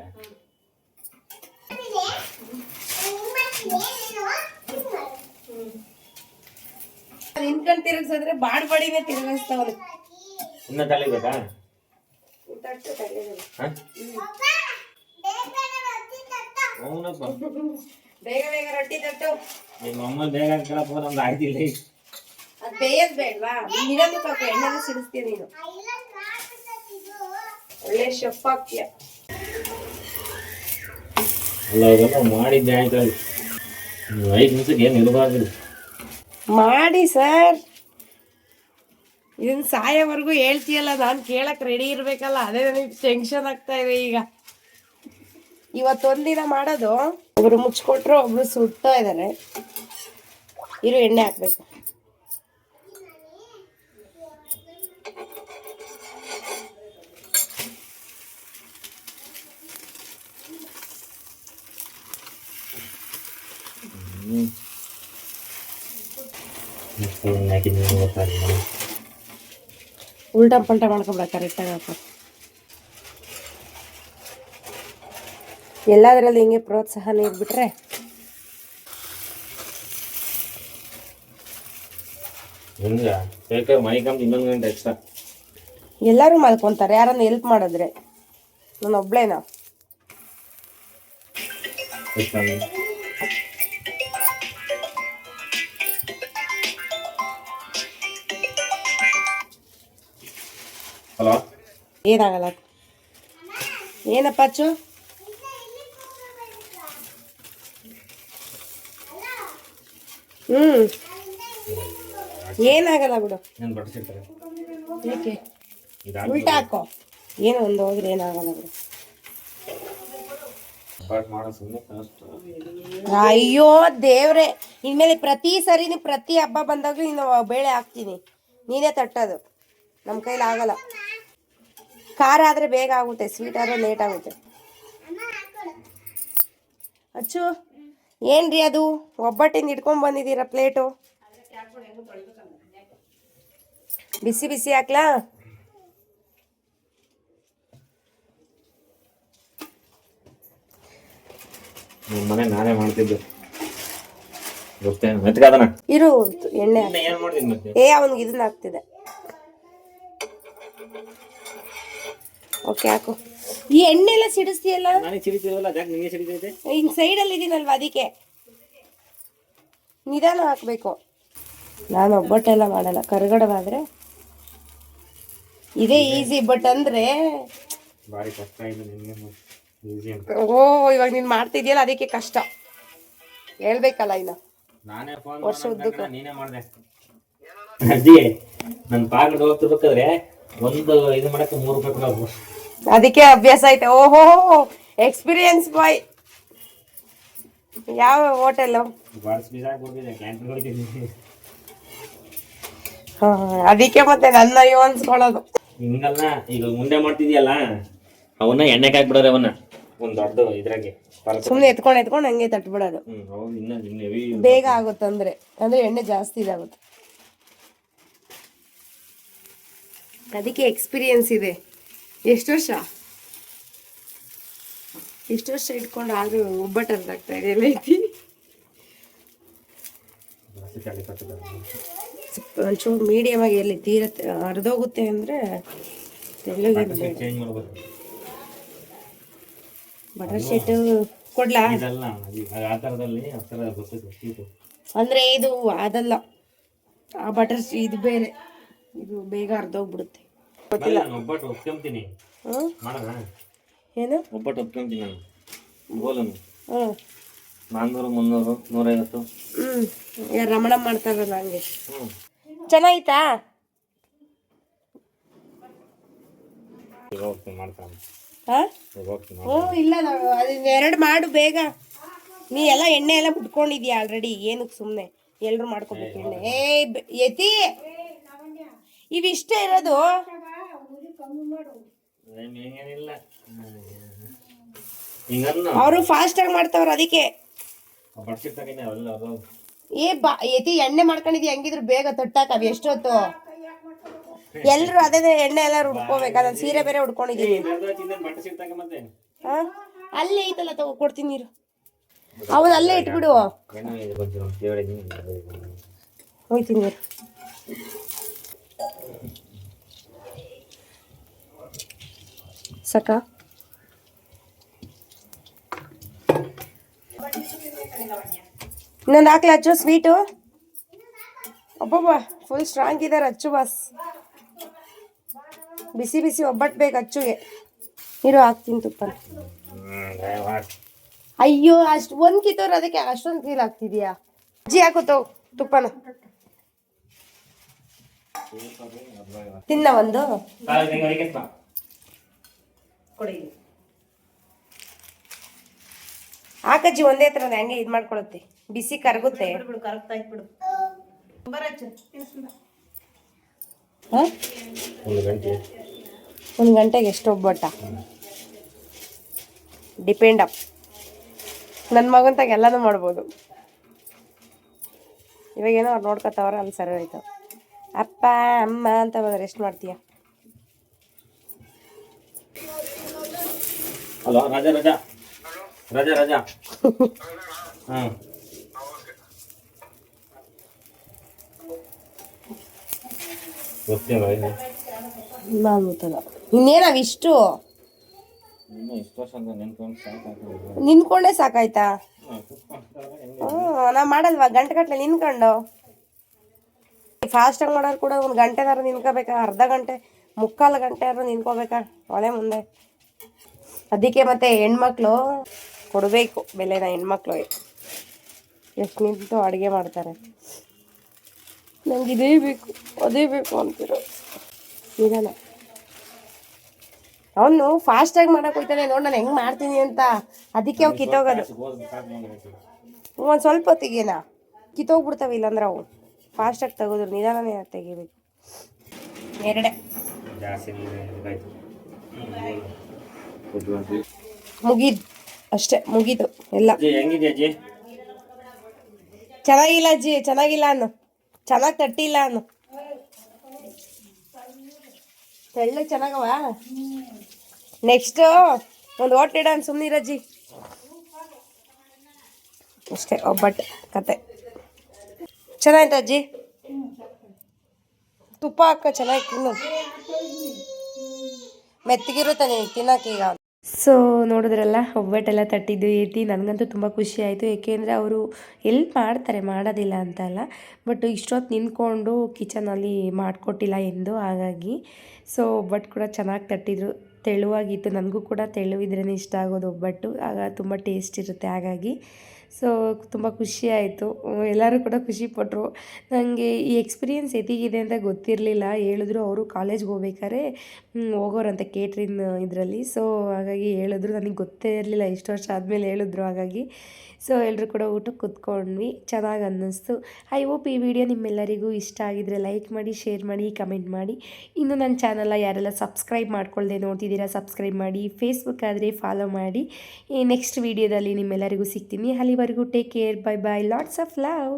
ನಿನ್ಕೊಂಡ್ ತಿರುಗಿಸಿದ್ರೆ ಬಾಡ್ಬಡಿನೇ ತಿರುಗಿಸ್ತಾವಲ್ಲ. ಇನ್ನ ತಳಿಬೇಕಾ? ಹೌನಪ್ಪ, ಬೇಗ ಬೇಗ ರೊಟ್ಟಿ ತಟ್ಟು. ನಿಮ್ಮ ಅಮ್ಮ ಬೇಗ ಕೇಳಪ್ಪ, ನಮ್ದು ಆಯ್ತಿಲ್ಲ. ಅದ್ ಬೇಯದ್ ಬೇಡ್ವಾ? ನೀರನ್ನು ಪಾಪ ಎಣ್ಣೆಲ್ಲ ಸಿಡಿಸ್ತೀಯ ನೀನು. ಒಳ್ಳೆ ಶೆಫ್ ಆಗ್ತೀಯ. ಅಲ್ಲ ಅವರೆಲ್ಲ ಮಾಡಿದ್ದೆ ಆಯ್ತು. 5 ನಿಮಿಷಕ್ಕೆ ಏನು ಇರಬಾರ್ದು. ಮಾಡಿ ಸರ್, ಇದನ್ನ ಸಾಯೋವರೆಗೂ ಹೇಳ್ತೀಯಲ್ಲ, ನಾನು ಕೇಳಕ್ ರೆಡಿ ಇರ್ಬೇಕಲ್ಲ. ಅದೇ ನನಗೆ ಟೆನ್ಷನ್ ಆಗ್ತಾ ಇದೆ ಈಗ. ಇವತ್ತೊಂದಿನ ಮಾಡೋದು, ಒಬ್ರು ಮುಚ್ಕೊಟ್ರು, ಒಬ್ರು ಸುಡ್ತಾ ಇದ್ದಾರೆ. ಇರು, ಎಣ್ಣೆ ಹಾಕ್ಬೇಕು. ಉಲ್ಟಾ ಪಲ್ಟಾ ಮಾಡ್ಕೊಬಿಡ, ಕರೆಕ್ಟಾಗಿ ಹಾಕೋ. ಎಲ್ಲದರಲ್ಲಿ ಹಿಂಗೆ ಪ್ರೋತ್ಸಾಹ ನೀಡ್ಬಿಟ್ರೆ ಹಿಂಗ ಬೇಕಾದ್ರೆ ಮೈಕಂತ 1 ಗಂಟೆ ಎಕ್ಸ್ಟ್ರಾ. ಎಲ್ಲರೂ ಮಲ್ಕೊಂತಾರೆ, ಯಾರನ್ನ ಹೆಲ್ಪ್ ಮಾಡಿದ್ರೆ. ನಾನು ಒಬ್ಳೇನಾ? ಹಲೋ, ಏನಾಗಲ್ಲ. ಏನಪ್ಪ ಅಚ್ಚು? ಏನಾಗಲ್ಲ ಬಿಡು. ಏನು ಬಡಿಸಿರ್ತಾರೆ? ಏಕೆ ಉಲ್ಟಾ ಹಾಕೋ. ಏನು ಒಂದು ಹೋದ್ರೆ ಏನಾಗಲ್ಲ ಬಿಡು. ಅಯ್ಯೋ ದೇವ್ರೆ, ಇನ್ಮೇಲೆ ಪ್ರತಿ ಸರಿನೂ ಪ್ರತಿ ಹಬ್ಬ ಬಂದಾಗ್ಲೂ ನೀನು ಬೇಳೆ ಹಾಕ್ತೀನಿ, ನೀನೇ ತಟ್ಟೋದು. ನಮ್ಮ ಕೈಲಿ ಆಗಲ್ಲ. ಖಾರ ಆದರೆ ಬೇಗ ಆಗುತ್ತೆ, ಸ್ವೀಟ್ ಆದರೆ ಲೇಟ್ ಆಗುತ್ತೆ. ಅಚ್ಚು, ಏನ್ರಿ ಅದು ಒಬ್ಬಟ್ಟಿಂದ ಇಟ್ಕೊಂಡ್ ಬಂದಿದ್ದೀರಾ ಪ್ಲೇಟು? ಬಿಸಿ ಬಿಸಿ ಹಾಕ್ಲಾ? ನಿಮ್ಮ ಮನೆ ನಾನೇ ಮಾಡ್ತಿದ್ದೆ ಗೊತ್ತೇನು? ಮೆತ್ಕಾದನ ಇರು, ಎಣ್ಣೆ ಏನು ಮಾಡ್ತೀನಿ ಮತ್ತೆ? ಅವನಿಗೆ ಇದನ್ನ ಹಾಕ್ತಿದೆ. ಓಕೆ, ಹಾಕು. ಈ ಎಣ್ಣೆ ಎಲ್ಲ ಸಿಡಿಸ್ತೀಯಲ್ಲ? ನನಗೆ ಸಿಡಿತಿರಲ್ಲ, ಯಾಕೆ ನಿಮಗೆ ಸಿಡಿತೈತೆ? ಹಿಂಗ್ ಸೈಡಲ್ಲಿ ಇದೀನಲ್ವ, ಅದಕ್ಕೆ ನಿಧಾನ ಹಾಕ್ಬೇಕು. ನಾನು ಒಬ್ಬಟ್ಟೆಲ್ಲ ಮಾಡಲ್ಲ, ಕರ್ಗಡವಾದ್ರೆ ಇದೇ ಈಸಿ. ಬಟ್ ಅಂದ್ರೆ ಭಾರಿ ಕಷ್ಟ ಇದೆ ನಿಮಗೆ. ಈಸಿ ಅಂತ ಇವಾಗ ನೀನ್ ಮಾಡ್ತಿದ್ಯಲ್ಲ, ಅದಕ್ಕೆ ಕಷ್ಟ. ಹೇಳ್ಬೇಕಲ್ಲ ಇನ್ನ. ನಾನೇ ಫೋನ್ ವರ್ಷ ಉದ್ದಕ್ಕೂ ನೀನೇ ಮಾಡಿದೆ. ಅಜ್ಜಿ, ನನ್ನ ಪಾಕಡ್ ಹೋಗ್ತಿರ್ಬೇಕಾದ್ರೆ ಒಂದು ಇದು ಮಾಡಕ್ಕೆ 3 ರೂಪಾಯಿ ಕೊಡೋದು. ಅದಕ್ಕೆ ಅಭ್ಯಾಸ ಐತೆ. ಓಹೋ, ಎಕ್ಸ್ಪೀರಿಯನ್ಸ್ ಬಾಯ್. ಯಾವ ಹೋಟೆಲ್? ಅದಕ್ಕೆ ಮತ್ತೆ ನನ್ನ ಅಯ್ಯೋ ಅನ್ಸ್ಕೊಳ್ಳೋದು. ಹಿಂಗಲ್ಲ, ಈಗ ಮುಂದೆ ಮಾಡ್ತಿದ್ಯಲ್ಲ, ಅವನ್ನ ಎಣ್ಣೆ ಹಾಕ್ಬಿಡೋರೆ. ಅವನ್ನ ಒಂದ್ ದೊಡ್ಡ ಇದ್ರಾಗೆ ಸುಮ್ನೆ ಎತ್ಕೊಂಡು ಹಂಗೆ ತಟ್ಬಿಡೋದು. ಬೇಗ ಆಗುತ್ತೆ. ಅಂದ್ರೆ ಎಣ್ಣೆ ಜಾಸ್ತಿ ಇದಾಗುತ್ತೆ. ಅದಕ್ಕೆ ಎಕ್ಸ್ಪೀರಿಯನ್ಸ್ ಇದೆ. ಎಷ್ಟು ವರ್ಷ ಇಟ್ಕೊಂಡು ಆದ್ರೂ ಒಬ್ಬಟ್ಟು ಅರ್ಥ ಆಗ್ತಾ ಇದೆ. ಎಲ್ಲ ಐತಿ ಒಂಚೂರು ಮೀಡಿಯಮ್ ಆಗಿ, ಎಲ್ಲಿ ತೀರ ಅರ್ಧೋಗುತ್ತೆ ಅಂದ್ರೆ ಬಟರ್ ಶೀಟ್ ಕೊಡ್ಲಾ? ಅಂದ್ರೆ ಇದು ಅದಲ್ಲ, ಆ ಬಟರ್ ಇದು ಬೇರೆ. ಇದು ಬೇಗ ಅರ್ಧೋಗ್ಬಿಡುತ್ತೆ. ಗೊತ್ತಿಲ್ಲ. ಒಬ್ಬಟ್ಟು ಒಪ್ಕೊಂತೀನಿ. ಏನು ಒಬ್ಬಟ್ಟು ಒಪ್ಕೊಂತೀನಿ ನಾನು. ಗೋಲನ್ನು 400, 300, 150. ರಮಣ ಮಾಡ್ತಾರಲ್ಲ ಹಂಗೆ. ಚೆನ್ನಾಯ್ತಾ? ಇಲ್ಲ, ಅದನ್ನ 2 ಮಾಡು ಬೇಗ. ನೀ ಎಲ್ಲ ಎಣ್ಣೆ ಎಲ್ಲ ಬಿಟ್ಕೊಂಡಿದ್ಯಾ ಆಲ್ರೆಡಿ. ಏನಕ್ಕೆ ಸುಮ್ಮನೆ ಎಲ್ರು ಮಾಡ್ಕೊಬೇಕು ಎಣ್ಣೆ? ಯತಿ, ಇವಿಷ್ಟೇ ಇರೋದು. ಅವರು ಫಾಸ್ಟ್ ಆಗಿ ಮಾಡ್ತಾವ್ರ, ಅದಕ್ಕೆ. ಯತಿ, ಎಣ್ಣೆ ಮಾಡ್ಕೊಂಡಿದ್ಯಾ? ಹೆಂಗಿದ್ರು ಬೇಗ ತಟ್ಟಾಕ. ಅವ್ ಎಷ್ಟೊತ್ತು? ಎಲ್ರು ಅದೇ ಎಣ್ಣೆ ಎಲ್ಲ ಹುಡ್ಕೋಬೇಕು. ಅದನ್ನ ಸೀರೆ ಬೇರೆ ಹುಡ್ಕೊಂಡಿದೀನಿ. ಅಲ್ಲಿ ಐತಲ್ಲ, ಕೊಡ್ತೀನಿ ನೀರು. ಅವನು ಅಲ್ಲೇ ಇಟ್ಬಿಡು. ಎಣ್ಣೆ ಇದೆ ಕೊಂಚ ದೇವರಿಗೆ ಹೋಯ್ತೀನಿ ಇರು. ಸಾಕ ಇನ್ನೊಂದು ಹಾಕ್ಲ ಅಚ್ಚು ಸ್ವೀಟು. ಒಬ್ಬೊಬ್ಬ ಫುಲ್ ಸ್ಟ್ರಾಂಗ್ ಇದ್ದಾರೆ ಅಚ್ಚು ಬಾಸ್. ಬಿಸಿ ಬಿಸಿ ಒಬ್ಬಟ್ಟು ಬೇಕು ಅಚ್ಚುಗೆ. ಇರು ಹಾಕ್ತೀನಿ ತುಪ್ಪ. ಅಯ್ಯೋ ಅಷ್ಟು ಒಂದು ಕಿತ್ತೋರು ಅದಕ್ಕೆ ಅಷ್ಟೊಂದು ಫೀಲ್ ಆಗ್ತಿದ್ಯಾ. ಅಜ್ಜಿ ಹಾಕುತ್ತೋ ತುಪ್ಪನ. ತಿನ್ನ ಒಂದು ಹಾಕಜ್ಜಿ ಒಂದೇ ಹತ್ರ ಹಂಗೆ ಇದು ಮಾಡ್ಕೊಳುತ್ತೆ. ಬಿಸಿ ಕರಗುತ್ತೆ. ಕರೆಕ್ಟ್ ಆಯ್ತು ಬಿಡು. ಒಂದು ಗಂಟೆಗೆ ಎಷ್ಟು ಒಬ್ಬಟ್ಟ ಡಿಪೆಂಡ್ ಅಪ್. ನನ್ನ ಮಗಂತಾಗ ಎಲ್ಲನೂ ಮಾಡ್ಬೋದು. ಇವಾಗೇನೋ ಅವ್ರು ನೋಡ್ಕೊತಾವ್ರ ಅಲ್ಲಿ ಸರಿ ಹೋಯ್ತು. ಅಪ್ಪ ಅಮ್ಮ ಅಂತ ಬಂದ್ರೆ ಎಷ್ಟು ಮಾಡ್ತೀಯ. ಹಲೋ ರಾಜಾ ರಾಜಾ ರಾಜಾ ರಾಜಾ ಹಾಂ ಗೊತ್ತಿಲ್ಲ ನಾನು ಗೊತ್ತಲ್ಲ ಇನ್ನೇನಾಗ ಇಷ್ಟು ಇನ್ನು ಇಷ್ಟು ವರ್ಷ ಅಂತ ನೆನ್ಕೊಂಡು ಸಾಕಾಗ್ತದೆ. ನಿಂತ್ಕೊಂಡೇ ಸಾಕಾಯ್ತಾ. ನಾ ಮಾಡಲ್ವಾ ಗಂಟೆ ನಿನ್ಕೊಂಡು. ಫಾಸ್ಟಾಗಿ ಮಾಡೋರು ಕೂಡ ಒಂದು ಗಂಟೆನಾರು ನಿನ್ಕೋಬೇಕಾ, ಅರ್ಧ ಗಂಟೆ ಮುಕ್ಕಾಲು ಗಂಟೆ ಆದ್ರೂ ನಿನ್ಕೋಬೇಕಾ ಒಲೆ ಮುಂದೆ. ಅದಕ್ಕೆ ಮತ್ತೆ ಹೆಣ್ಮಕ್ಳು ಕೊಡಬೇಕು ಬೆಲೆನ. ಹೆಣ್ಮಕ್ಳು ಎಷ್ಟು ನಿಂತು ಅಡುಗೆ ಮಾಡ್ತಾರೆ. ನಂಗೆ ಇದೇ ಬೇಕು ಅದೇ ಬೇಕು ಅಂತಿರೋ ನಿಧಾನ. ಅವನು ಫಾಸ್ಟಾಗಿ ಮಾಡೋಕೆ ಹೋಗ್ತಾನೆ ನೋಡಿ ನಾನು ಹೆಂಗೆ ಮಾಡ್ತೀನಿ ಅಂತ. ಅದಕ್ಕೆ ಅವು ಕಿತ್ತೋಗೋದು. ಒಂದು ಸ್ವಲ್ಪ ಹೊತ್ತಿಗೇನ ಕಿತ್ತೋಗ್ಬಿಡ್ತಾವೆ. ಇಲ್ಲಾಂದ್ರೆ ಅವು ಫಾಸ್ಟಾಗಿ ತೆಗೆದ್ರು ನಿಧಾನನೇ ತೆಗಿಬೇಕು. ಎರಡೇ ಮುಗೀದು ಅಷ್ಟೇ, ಮುಗೀತು ಎಲ್ಲ. ಹೆಂಗಿದೆ ಅಜ್ಜಿ? ಚೆನ್ನಾಗಿಲ್ಲ ಅಜ್ಜಿ, ಚೆನ್ನಾಗಿಲ್ಲ ಅನ್ನು, ಚೆನ್ನಾಗಿ ತಟ್ಟಿಲ್ಲ ಅನ್ನು. ತೆಳ್ಳು ಚೆನ್ನಾಗವ. ನೆಕ್ಸ್ಟ್ ಒಂದು ಓಟ್ಲಿಡ ಅನ್ ಸುಮ್ಮನಿರಜ್ಜಿ. ಅಷ್ಟೇ ಒಬ್ಬಟ್ಟು ಕತೆ. ಚೆನ್ನಾಯ್ತು ಅಜ್ಜಿ. ತುಪ್ಪ ಹಾಕ ಚೆನ್ನಾಗಿ ತಿನ್ನು. ಮೆತ್ತಗಿರುತ್ತೆ ನೀನು ತಿನ್ನೋಕ್ಕೀಗ. ಸೊ ನೋಡಿದ್ರಲ್ಲ ಒಬ್ಬಟ್ಟೆಲ್ಲ ತಟ್ಟಿದ್ದು ಏತಿ. ನನಗಂತೂ ತುಂಬ ಖುಷಿ ಆಯಿತು. ಏಕೆಂದರೆ ಅವರು ಎಲ್ಪ್ ಮಾಡ್ತಾರೆ, ಮಾಡೋದಿಲ್ಲ ಅಂತಲ್ಲ. ಬಟ್ ಇಷ್ಟೊತ್ತು ನಿಂತ್ಕೊಂಡು ಕಿಚನಲ್ಲಿ ಮಾಡಿಕೊಟ್ಟಿಲ್ಲ ಎಂದು. ಹಾಗಾಗಿ ಸೊ ಒಬ್ಬಟ್ಟು ಕೂಡ ಚೆನ್ನಾಗಿ ತಟ್ಟಿದ್ರು. ತೆಳುವಾಗಿತ್ತು. ನನಗೂ ಕೂಡ ತೆಳುವಿದ್ರೇ ಇಷ್ಟ ಆಗೋದು ಒಬ್ಬಟ್ಟು. ಆಗ ತುಂಬ ಟೇಸ್ಟ್ ಇರುತ್ತೆ. ಹಾಗಾಗಿ ಸೊ ತುಂಬ ಖುಷಿ ಆಯಿತು. ಎಲ್ಲರೂ ಕೂಡ ಖುಷಿಪಟ್ಟರು. ನನಗೆ ಈ ಎಕ್ಸ್ಪೀರಿಯೆನ್ಸ್ ಎತ್ತಿಗಿದೆ ಅಂತ ಗೊತ್ತಿರಲಿಲ್ಲ. ಹೇಳಿದ್ರು ಅವರು ಕಾಲೇಜ್ಗೆ ಹೋಗ್ಬೇಕಾದ್ರೆ ಹೋಗೋರಂತೆ ಕೇಟ್ರಿನ್ ಇದರಲ್ಲಿ. ಸೊ ಹಾಗಾಗಿ ಹೇಳಿದ್ರು, ನನಗೆ ಗೊತ್ತೇ ಇರಲಿಲ್ಲ. ಇಷ್ಟು ವರ್ಷ ಆದಮೇಲೆ ಹೇಳಿದ್ರು. ಹಾಗಾಗಿ ಸೊ ಎಲ್ಲರೂ ಕೂಡ ಊಟಕ್ಕೆ ಕೂತ್ಕೊಂಡ್ವಿ. ಚೆನ್ನಾಗಿ ಅನ್ನಿಸ್ತು. ಐ ಹೋಪ್ ಈ ವಿಡಿಯೋ ನಿಮ್ಮೆಲ್ಲರಿಗೂ ಇಷ್ಟ ಆಗಿದರೆ ಲೈಕ್ ಮಾಡಿ, ಶೇರ್ ಮಾಡಿ, ಕಮೆಂಟ್ ಮಾಡಿ. ಇನ್ನು ನನ್ನ ಚಾನಲ್ನ ಯಾರೆಲ್ಲ ಸಬ್ಸ್ಕ್ರೈಬ್ ಮಾಡ್ಕೊಳ್ದೆ ನೋಡ್ತಿದ್ದೀರಾ ಸಬ್ಸ್ಕ್ರೈಬ್ ಮಾಡಿ. ಫೇಸ್ಬುಕ್ ಆದರೆ ಫಾಲೋ ಮಾಡಿ. ಈ ನೆಕ್ಸ್ಟ್ ವಿಡಿಯೋದಲ್ಲಿ ನಿಮ್ಮೆಲ್ಲರಿಗೂ ಸಿಗ್ತೀನಿ. ಅಲ್ಲಿವರೆಗೂ take care. Bye bye. Lots of love.